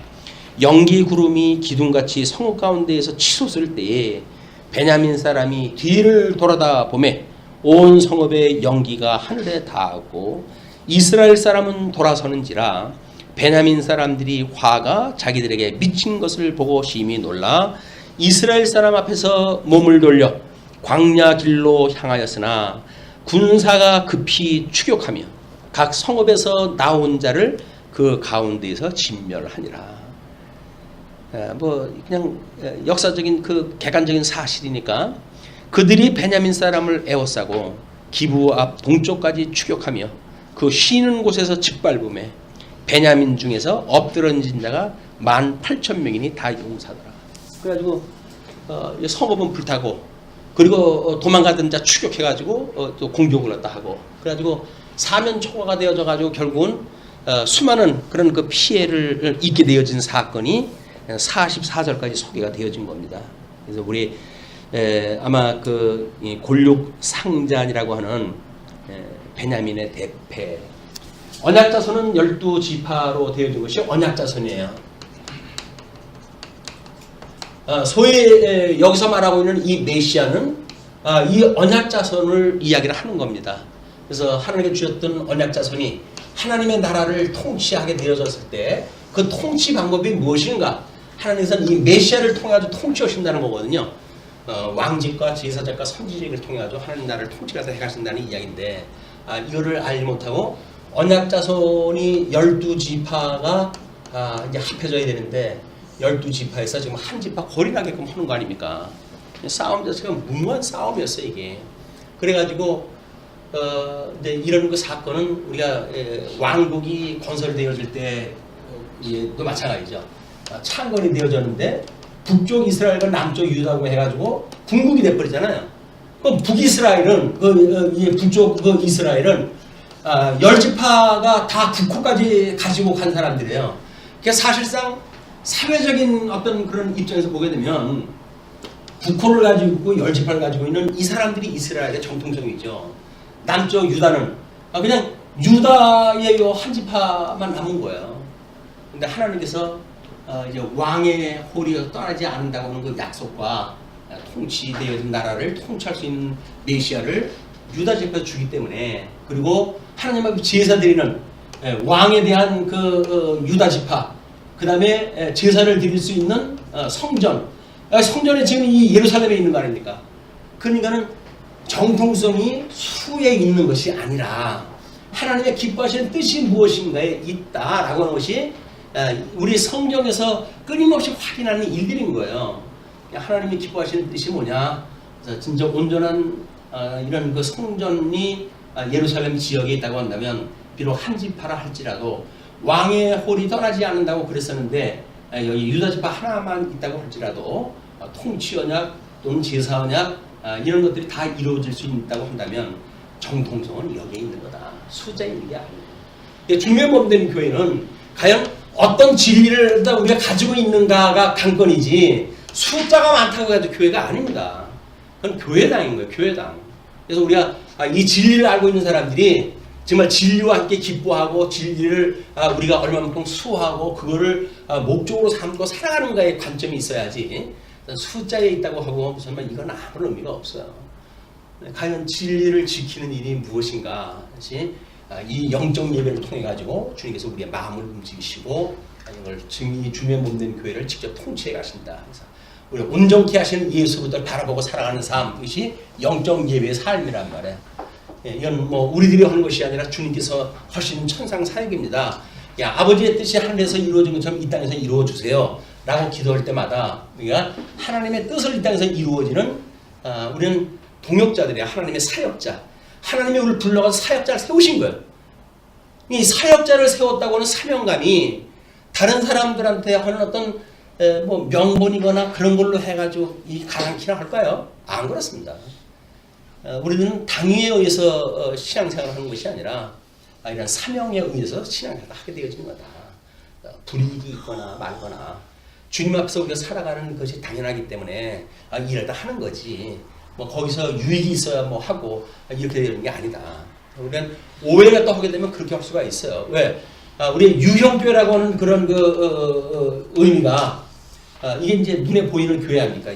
연기 구름이 기둥같이 성읍 가운데에서 치솟을 때에 베냐민 사람이 뒤를 돌아다 보매 온 성읍의 연기가 하늘에 닿았고 이스라엘 사람은 돌아서는지라 베냐민 사람들이 화가 자기들에게 미친 것을 보고 심히 놀라 이스라엘 사람 앞에서 몸을 돌려 광야 길로 향하였으나 군사가 급히 추격하며 각 성읍에서 나온 자를 그 가운데에서 진멸하니라. 뭐 그냥 역사적인 그 객관적인 사실이니까 그들이 베냐민 사람을 에워싸고 기브 앞 동쪽까지 추격하며 그 쉬는 곳에서 짓밟음에 베냐민 중에서 엎드러진 자가 18,000명이니 다 용사더라. 그래가지고 성읍은 불타고 그리고 도망가던 자 추격해가지고 또 공격을 했다 하고 그래가지고 사면초가가 되어져 가지고 결국은 수많은 그런 그 피해를 입게 되어진 사건이 44절까지 소개가 되어진 겁니다. 그래서 우리 아마 그 골육 상잔이라고 하는 베냐민의 대패 언약자손은 12지파로 되어진 것이 언약자손이에요. 소위 여기서 말하고 있는 이 메시아는 이 언약자손을 이야기를 하는 겁니다. 그래서 하나님께 주셨던 언약자손이 하나님의 나라를 통치하게 되어졌을 때 그 통치 방법이 무엇인가? 하나님께서는 이 메시아를 통해 가지고 통치하신다는 거거든요. 왕직과 제사장과 선지직을 통해 가지고 하나님 나라를 통치해서 해가신다는 이야기인데 이거를 알지 못하고 언약자손이 12지파가 이제 합해져야 되는데 12지파에서 지금 한 지파 골인하게끔 하는 거 아닙니까? 싸움 자체가 무모한 싸움이었어요 이게. 그래가지고 이제 이런 그 사건은 우리가 왕국이 건설되어질 때도 마찬가지죠. 창건이 되어졌는데 북쪽 이스라엘과 남쪽 유다고 해가지고 궁극이 돼버리잖아요. 그럼 북이스라엘은 북쪽 그 이스라엘은 10지파가 다 국호까지 가지고 간 사람들이에요. 그러니까 사실상 사회적인 어떤 그런 입장에서 보게 되면 국호를 가지고 있고 열지파를 가지고 있는 이 사람들이 이스라엘의 정통성이죠. 남쪽 유다는 그냥 유다의 요 한 지파만 남은 거예요. 근데 하나님께서 이제 왕의 호리가 떠나지 않는다고 하는 그 약속과 통치되어진 나라를 통치할 수 있는 메시아를 유다 지파에 주기 때문에, 그리고 하나님 앞에 제사 드리는 왕에 대한 그 유다 지파, 그 다음에 제사를 드릴 수 있는 성전, 성전에 지금 이 예루살렘에 있는 거 아닙니까? 그러니까는 정통성이 수에 있는 것이 아니라 하나님의 기뻐하시는 뜻이 무엇인가에 있다라고 하는 것이 우리 성경에서 끊임없이 확인하는 일들인 거예요. 하나님이 기뻐하시는 뜻이 뭐냐? 진짜 온전한 이런 그 성전이 예루살렘 지역에 있다고 한다면, 비록 한 지파라 할지라도 왕의 홀이 떠나지 않는다고 그랬었는데, 여기 유다 지파 하나만 있다고 할지라도 통치 언약 또는 제사 언약 이런 것들이 다 이루어질 수 있다고 한다면 정통성은 여기에 있는 거다. 숫자에 있는 게 아니에요. 중요한 법된 교회는 과연 어떤 진리를 우리가 가지고 있는가가 관건이지, 숫자가 많다고 해도 교회가 아닙니다. 그건 교회당인 거예요. 교회당. 그래서 우리가 이 진리를 알고 있는 사람들이 정말 진리와 함께 기뻐하고 진리를 우리가 얼마만큼 수호하고 그거를 목적으로 삼고 살아가는가의 관점이 있어야지, 숫자에 있다고 하고 정말 이건 아무런 의미가 없어요. 과연 진리를 지키는 일이 무엇인가? 이 영적 예배를 통해 가지고 주님께서 우리의 마음을 움직이시고 이걸 증이 주면 몸된 교회를 직접 통치해 가신다. 그래서 우리 온전케 하시는 예수를 바라보고 살아가는 삶, 이것이 영적 예배의 삶이란 말이에요. 이건 뭐 우리들이 하는 것이 아니라 주님께서 하시는 천상 사역입니다. 아버지의 뜻이 하늘에서 이루어진 것처럼 이 땅에서 이루어 주세요 라고 기도할 때마다 우리가 하나님의 뜻을 이 땅에서 이루어지는 우리는 동역자들이야. 하나님의 사역자. 하나님이 우리를 불러가서 사역자를 세우신 거예요. 이 사역자를 세웠다고 하는 사명감이 다른 사람들한테 하는 어떤 뭐 명분이거나 그런 걸로 해가지고 이 가랑키나 할까요? 안 그렇습니다. 우리는 당위에 의해서 신앙생활을 하는 것이 아니라 이런 사명에 의해서 신앙생활을 하게 되어지는 거다. 불이익이 있거나 말거나 주님 앞에서 우리가 살아가는 것이 당연하기 때문에 일을 다 하는 거지, 뭐 거기서 유익이 있어야 뭐 하고 이렇게 되는 게 아니다. 우리는 오해를 또 하게 되면 그렇게 할 수가 있어요. 왜? 우리 유형교회라고 하는 그런 의미가 이게 이제 눈에 보이는 교회 아닙니까?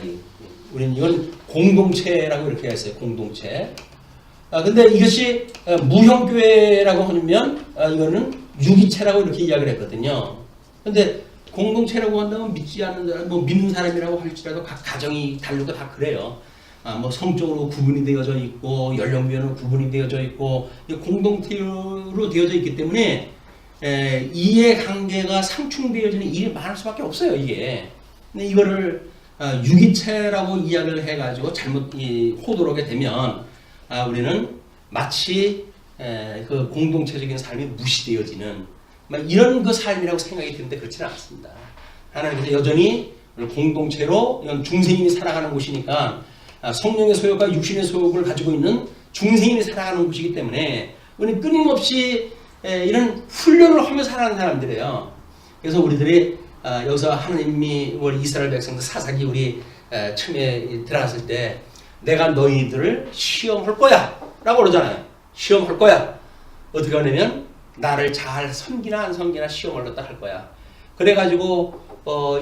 우리는 이건 공동체라고 이렇게 했어요. 공동체. 근데 이것이 무형교회라고 하면 이거는 유기체라고 이렇게 이야기를 했거든요. 근데 공동체라고 한다면 믿지 않는 사람, 뭐 믿는 사람이라고 할지라도 각 가정이 다르고 다 그래요. 뭐 성적으로 구분이 되어져 있고 연령별로 구분이 되어져 있고 공동체로 되어져 있기 때문에 이해관계가 상충되어지는 일이 많을 수밖에 없어요. 이게. 근데 이거를 유기체라고 이야기를 해가지고 잘못 호도를 하게 되면 우리는 마치 그 공동체적인 삶이 무시되어지는 이런 그 삶이라고 생각이 드는데 그렇지는 않습니다. 하나님께서 여전히 공동체로 이런 중생인이 살아가는 곳이니까 성령의 소욕과 육신의 소욕을 가지고 있는 중생인이 살아가는 곳이기 때문에 우리는 끊임없이 이런 훈련을 하며 살아가는 사람들이에요. 그래서 우리들이 여기서 하나님이 우리 이스라엘 백성들 사사기 우리 처음에 들어갔을 때 내가 너희들을 시험할 거야 라고 그러잖아요. 시험할 거야. 어떻게 하냐면 나를 잘 섬기나 안 섬기나 시험을 갖다 할 거야. 그래가지고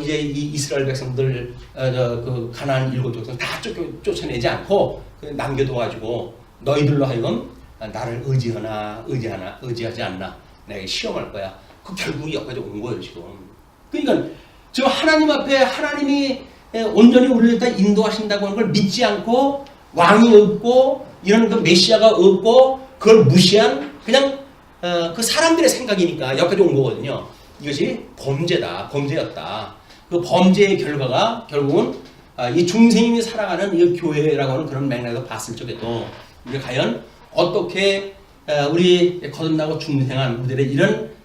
이제 이 이스라엘 백성들 그 가나안 7족속 다 쫓아내지 않고 남겨둬가지고 너희들로 하여금 나를 의지하지 않나 내가 시험할 거야. 그 결국 여기까지 온 거예요 지금. 그러니까 지금 하나님 앞에 하나님이 온전히 우리를 다 인도하신다고 하는 걸 믿지 않고 왕이 없고 이런 그 메시아가 없고 그걸 무시한 그냥 그 사람들의 생각이니까 여기까지 온 거거든요. 이것이 범죄였다. 그 범죄의 결과가 결국은 이 중생인이 살아가는 이 교회라고 하는 그런 맥락에서 봤을 적에도 우리 과연 어떻게 우리 거듭나고 중생한 우리들의 이런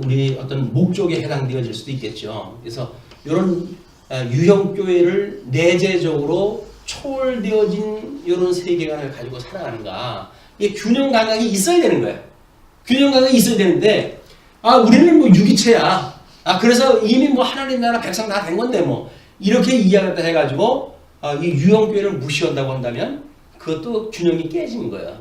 우리 어떤 목적에 해당되어질 수도 있겠죠. 그래서 이런 유형교회를 내재적으로 초월되어진 이런 세계관을 가지고 살아가는가, 이게 균형 감각이 있어야 되는 거예요. 균형 감각이 있어야 되는데 우리는 뭐 유기체야. 그래서 이미 뭐 하나님 나라 백성 다 된 건데 뭐 이렇게 이야기했다 해가지고 이 유형교회를 무시한다고 한다면 그것도 균형이 깨진 거야.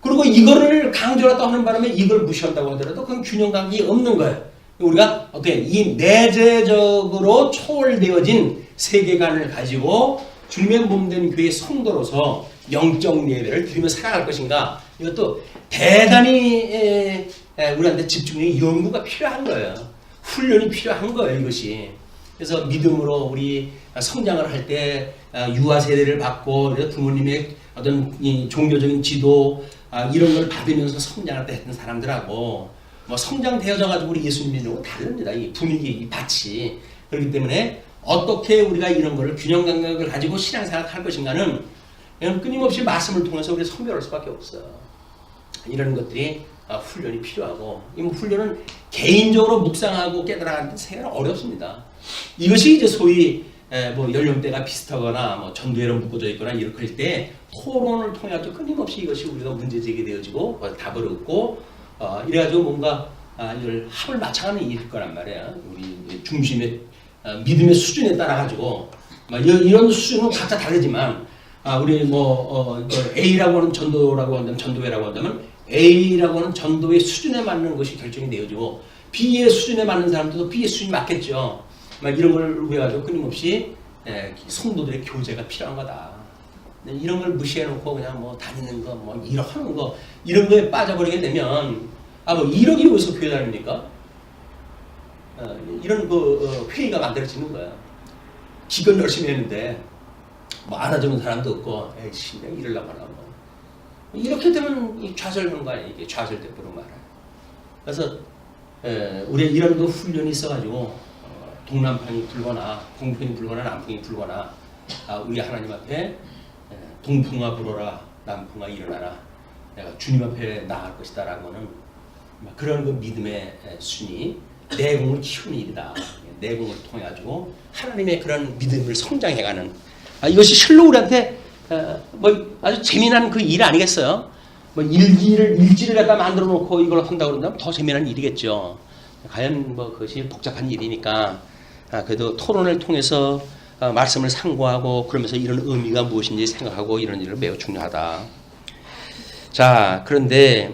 그리고 이거를 강조하다 하는 바람에 이걸 무시한다고 하더라도 그건 균형감이 없는 거예요. 우리가 어떻게 이 내재적으로 초월되어진 세계관을 가지고 주님의 몸된 교회의 성도로서 영적 예배를 드리며 살아갈 것인가, 이것도 대단히 우리한테 집중력이 연구가 필요한 거예요. 훈련이 필요한 거예요, 이것이. 그래서 믿음으로 우리 성장을 할 때 유아 세대를 받고 부모님의 어떤 이 종교적인 지도 이런 걸 받으면서 성장할 때 했던 사람들하고 뭐 성장되어져 가지고 우리 예수님 믿는 거 다릅니다. 이 분위기, 이 밭이. 그렇기 때문에 어떻게 우리가 이런 거를 균형 감각을 가지고 신앙생활을 할 것인가는 끊임없이 말씀을 통해서 우리가 선별할 수밖에 없어요. 이런 것들이 훈련이 필요하고, 이 훈련은 개인적으로 묵상하고 깨달아가는 생각은 어렵습니다. 이것이 이제 소위 뭐 연령대가 비슷하거나 뭐 전도회로 묶어져 있거나 이렇게 할 때 토론을 통해 가지고 끊임없이 이것이 우리가 문제 제기되어지고 답을 얻고 이래가지고 뭔가 이걸 합을 맞춰가는 일일 거란 말이야. 우리 중심의 믿음의 수준에 따라 가지고 이런 수준은 각자 다르지만 우리 뭐 A라고 하는 전도라고 한다면, 전도회라고 한다면 A라고 하는 전도의 수준에 맞는 것이 결정이 되어지고 B의 수준에 맞는 사람들도 B의 수준이 맞겠죠. 이런 걸 위해 가지고 끊임없이 성도들의 교제가 필요한 거다. 이런 걸 무시해놓고 그냥 뭐 다니는 거, 뭐 이렇게 하는 거, 이런 거에 빠져버리게 되면 뭐 이러기 위해서 교회 다닙니까? 이런 회의가 만들어지는 거야. 기껏 열심히 했는데 뭐 알아주는 사람도 없고, 에이씨 내가 이러려고 하나 뭐. 이렇게 되면 좌절하는 거 아니야. 이게 좌절돼버리는 거야. 그래서 우리 이런 그 훈련이 있어가지고 동남풍이 불거나 동풍이 불거나 남풍이 불거나 우리 하나님 앞에 동풍아 불어라, 남풍아 일어나라, 내가 주님 앞에 나갈 것이다 라고는 그런 그 믿음의 수준이 내공을 키우는 일이다. 내공을 통해 가지고 하나님의 그런 믿음을 성장해가는, 이것이 실로 우리한테 뭐 아주 재미난 그 일 아니겠어요? 뭐 일지를 갖다 만들어 놓고 이걸 한다고 그런다면 더 재미난 일이겠죠. 과연 뭐 그것이 복잡한 일이니까 그래도 토론을 통해서 말씀을 상고하고 그러면서 이런 의미가 무엇인지 생각하고 이런 일은 매우 중요하다. 자, 그런데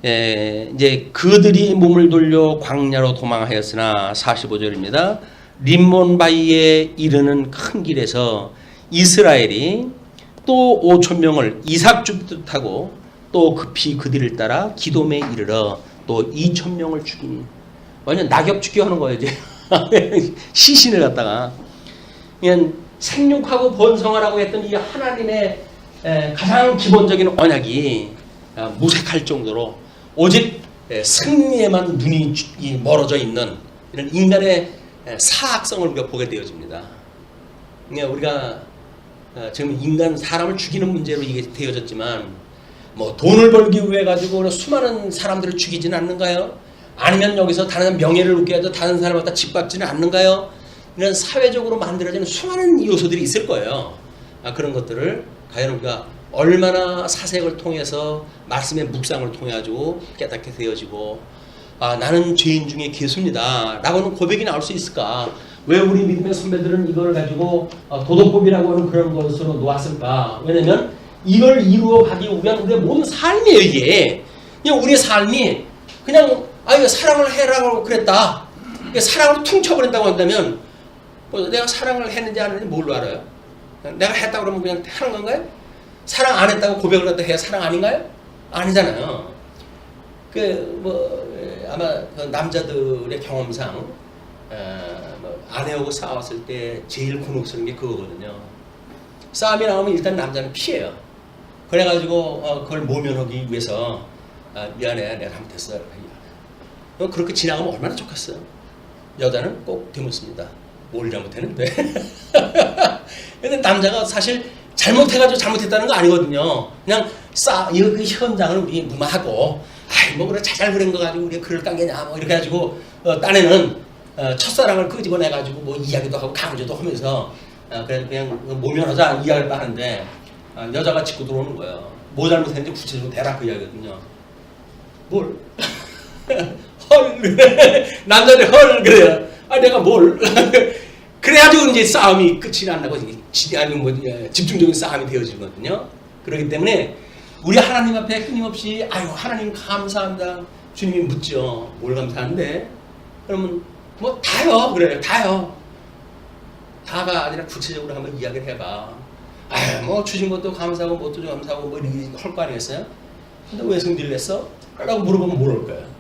이제 그들이 몸을 돌려 광야로 도망하였으나 45절입니다. 림몬바이에 이르는 큰 길에서 이스라엘이 또 5,000명을 이삭주부터 또 급히 그들을 따라 기돔에 이르러 또 2,000명을 죽이니, 완전 낙엽 죽기 하는 거예요 이제. 시신을 갖다가 그냥 생육하고 번성하라고 했던 이 하나님의 가장 기본적인 언약이 무색할 정도로 오직 승리에만 눈이 멀어져 있는 이런 인간의 사악성을 우리가 보게 되어집니다. 그러니까 우리가 지금 인간 사람을 죽이는 문제로 이게 되어졌지만 뭐 돈을 벌기 위해 가지고 수많은 사람들을 죽이지는 않는가요? 아니면 여기서 다른 명예를 얻기 위해서 다른 사람을 갖다 짓밟지는 않는가요? 이런 사회적으로 만들어지는 수많은 요소들이 있을 거예요. 그런 것들을 과연 우리가 얼마나 사색을 통해서 말씀의 묵상을 통해 가지고 깨닫게 되어지고 나는 죄인 중에 괴수입니다 라고는 고백이 나올 수 있을까? 왜 우리 믿음의 선배들은 이걸 가지고 도덕법이라고 하는 그런 것으로 놓았을까? 왜냐면 이걸 이루어 가기 위한 우리의 모든 삶이에요. 이게 그냥 우리의 삶이 그냥 이거 사랑을 해라고 그랬다, 사랑으로 퉁쳐버린다고 한다면 내가 사랑을 했는지 안 했는지 뭘로 알아요? 내가 했다고 그러면 그냥 하는 건가요? 사랑 안 했다고 고백을 갖다 해야 사랑 아닌가요? 아니잖아요. 아마 그 남자들의 경험상 아내하고 싸웠을 때 제일 곤혹스러운 게 그거거든요. 싸움이 나오면 일단 남자는 피해요. 그래가지고 그걸 모면하기 위해서 미안해, 내가 잘못했어. 그렇게 지나가면 얼마나 좋겠어요. 여자는 꼭 되묻습니다. 뭘 잘못했는데. 근데 남자가 사실 잘못해가지고 잘못했다는 거 아니거든요. 그냥 그 현장을 우리 무마하고 뭐 그래 자잘 그런 거 가지고 우리가 글을 깐 게냐 뭐 이렇게 해가지고 딴에는 첫사랑을 끄집어내가지고 뭐 이야기도 하고 강조도 하면서 그래서 그냥 모면하자 이야기를 하는데 여자가 짚고 들어오는 거예요. 뭐 잘못했는지 구체적으로 대라 그 이야기거든요. 뭘? 헐 그래. 남자들 헐 그래요. 아 내가 뭘 그래가지고 이제 싸움이 끝이 난다고 아니면 뭐 집중적인 싸움이 되어지거든요. 그렇기 때문에 우리 하나님 앞에 끊임없이 아유 하나님 감사합니다. 주님이 묻죠. 뭘 감사한데? 그러면 뭐 다요 그래요. 다요. 다가 아니라 구체적으로 한번 이야기를 해봐. 아유 뭐 주신 것도 감사하고 뭣도 감사하고 뭐 이렇게 할 거 아니겠어요? 근데 왜 성질을 냈어? 라고 물어보면 뭘 할 거예요?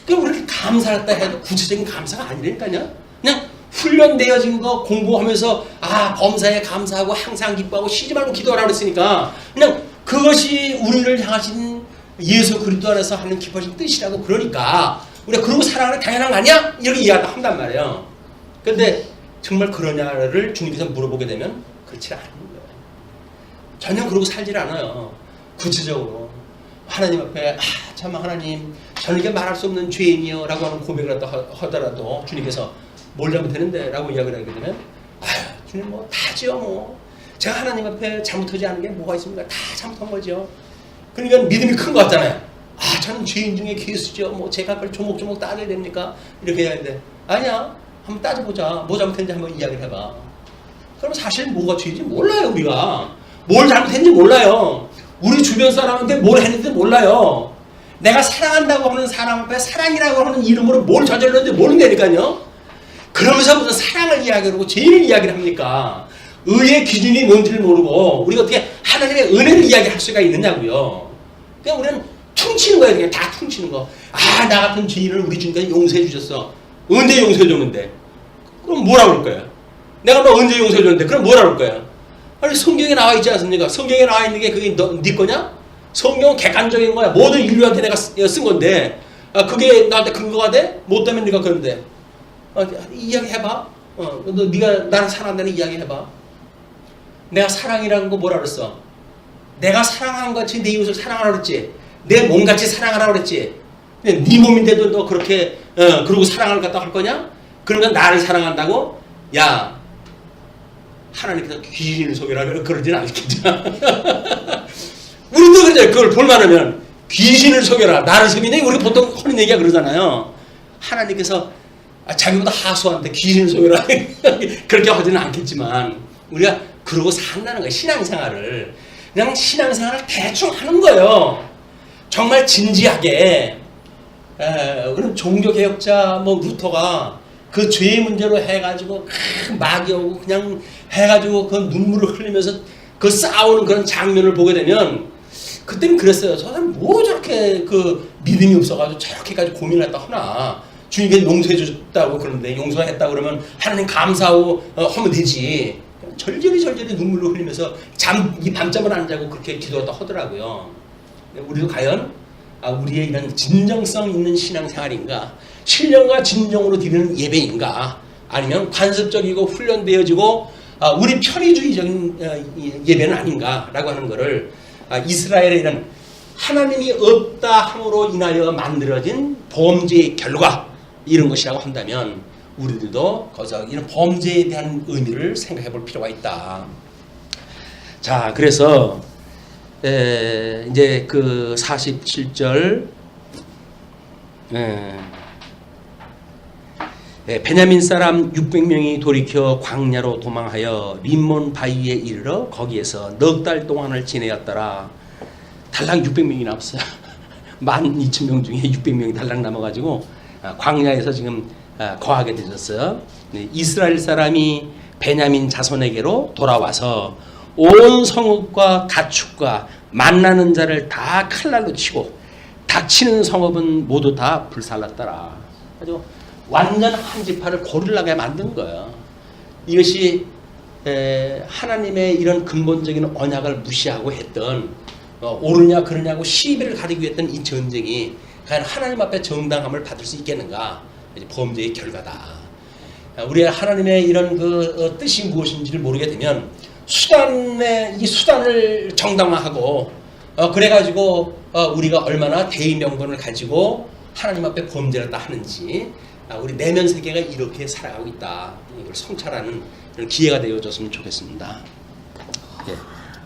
그럼 우리 이렇게 감사했다 해도 구체적인 감사가 아니라니까요. 그냥 훈련되어진 거 공부하면서 아 범사에 감사하고 항상 기뻐하고 쉬지 말고 기도하라고 했으니까 그냥 그것이 우리를 향하신 예수 그리스도 안에서 하는 기뻐하신 뜻이라고 그러니까 우리가 그러고 살아가는 당연한 거 아니야? 이렇게 이야기한단 말이에요. 근데 정말 그러냐를 주님께서 물어보게 되면 그렇지 않은 거예요. 전혀 그러고 살질 않아요. 구체적으로 하나님 앞에 참 하나님 저는 이게 말할 수 없는 죄인이요 라고 하는 고백을 하더라도 주님께서 뭘 잘못했는데 라고 이야기를 하게 되면 주님 뭐 다죠 뭐 제가 하나님 앞에 잘못하지 않은 게 뭐가 있습니까? 다 잘못한 거죠. 그러니까 믿음이 큰 것 같잖아요. 저는 죄인 중에 괴수죠. 뭐 제가 그걸 조목조목 따져야 됩니까? 이렇게 해야 하는데 아니야. 한번 따져보자. 뭐 잘못했는지 한번 이야기를 해봐. 그럼 사실 뭐가 죄인지 몰라요. 우리가. 뭘 잘못했는지 몰라요. 우리 주변 사람한테 뭘 했는지 몰라요. 내가 사랑한다고 하는 사람 앞에 사랑이라고 하는 이름으로 뭘 저질렀는지 모른다니까요. 그러면서 무슨 사랑을 이야기하고 죄인을 이야기를 합니까? 의의 기준이 뭔지를 모르고 우리가 어떻게 하나님의 은혜를 이야기할 수가 있느냐고요. 그냥 우리는 퉁치는 거예요. 그냥 다 퉁치는 거. 나 같은 죄인을 우리 주님께서 용서해 주셨어. 언제 용서해 줬는데? 그럼 뭐라 그럴 거예요? 내가 너 언제 용서해 줬는데? 그럼 뭐라 그럴 거예요? 아니 성경에 나와 있지 않습니까? 성경에 나와 있는 게 그게 네 거냐? 성경은 객관적인 거야. 모든 인류한테 내가 쓴 건데 그게 나한테 근거가 돼? 뭐 때문에 네가 그런데? 이야기 해봐. 너 네가 나를 사랑한다는 이야기 해봐. 내가 사랑이라는 거 뭐라 그랬어? 내가 사랑하는 것같이 내 이웃을 사랑하라 그랬지. 내 몸같이 사랑하라 그랬지. 네 몸인데도 너 그렇게 그러고 사랑을 갖다 할 거냐? 그러면 나를 사랑한다고? 야 하나님께서 귀신을 속이라 그러진 않겠죠. 우리도 그러잖아요. 그걸 볼만하면 귀신을 속여라. 나를 속이냐? 우리 보통 하는 얘기가 그러잖아요. 하나님께서 자기보다 하수한테 귀신을 속여라. 그렇게 하지는 않겠지만 우리가 그러고 산다는 거예요. 신앙생활을. 그냥 신앙생활을 대충 하는 거예요. 정말 진지하게. 그럼 종교개혁자 뭐 루터가 그 죄의 문제로 해가지고 막이 오고 그냥 해가지고 그 눈물을 흘리면서 그 싸우는 그런 장면을 보게 되면 그때는 그랬어요. 저 사람 뭐 저렇게 그 믿음이 없어가지고 저렇게까지 고민을 했다 하나. 주님께서 용서해 줬다고 그러는데 용서했다고 그러면 하나님 감사하고 하면 되지. 절절히 눈물을 흘리면서 이 밤잠을 안 자고 그렇게 기도했다 하더라고요. 우리도 과연 우리의 이런 진정성 있는 신앙생활인가? 신령과 진정으로 드리는 예배인가? 아니면 관습적이고 훈련되어지고 우리 편의주의적인 예배는 아닌가라고 하는 것을 이스라엘의 이런 하나님이 없다 함으로 인하여 만들어진 범죄의 결과 이런 것이라고 한다면 우리들도 거기서 이런 범죄에 대한 의미를 생각해 볼 필요가 있다. 자, 그래서 이제 그 47절 베냐민 사람 600명이 돌이켜 광야로 도망하여 림몬 바위에 이르러 거기에서 넉 달 동안을 지내었더라. 달랑 600명이 남았어요. 12,000명 중에 600명이 달랑 남아가지고 광야에서 지금 거하게 되셨어요. 이스라엘 사람이 베냐민 자손에게로 돌아와서 온 성읍과 가축과 만나는 자를 다 칼날로 치고 닥치는 성읍은 모두 다 불살랐더라. 아주 완전 한 지파를 고릴라게 만든 거예요. 이것이 하나님의 이런 근본적인 언약을 무시하고 했던 옳으냐 그러냐고 시비를 가리기 위해 했던 이 전쟁이 과연 하나님 앞에 정당함을 받을 수 있겠는가? 범죄의 결과다. 우리 하나님의 이런 그 뜻이 무엇인지를 모르게 되면 이 수단을 정당화하고 그래가지고 우리가 얼마나 대의명분을 가지고 하나님 앞에 범죄를 다 하는지 우리 내면 세계가 이렇게 살아가고 있다. 이걸 성찰하는 그런 기회가 되어줬으면 좋겠습니다.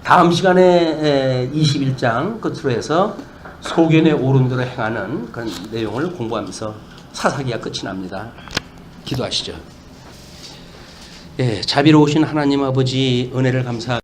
다음 시간에 21장 끝으로 해서 소견에 오른 대로 행하는 그런 내용을 공부하면서 사사기가 끝이 납니다. 기도하시죠. 예, 자비로우신 하나님 아버지 은혜를 감사합니다.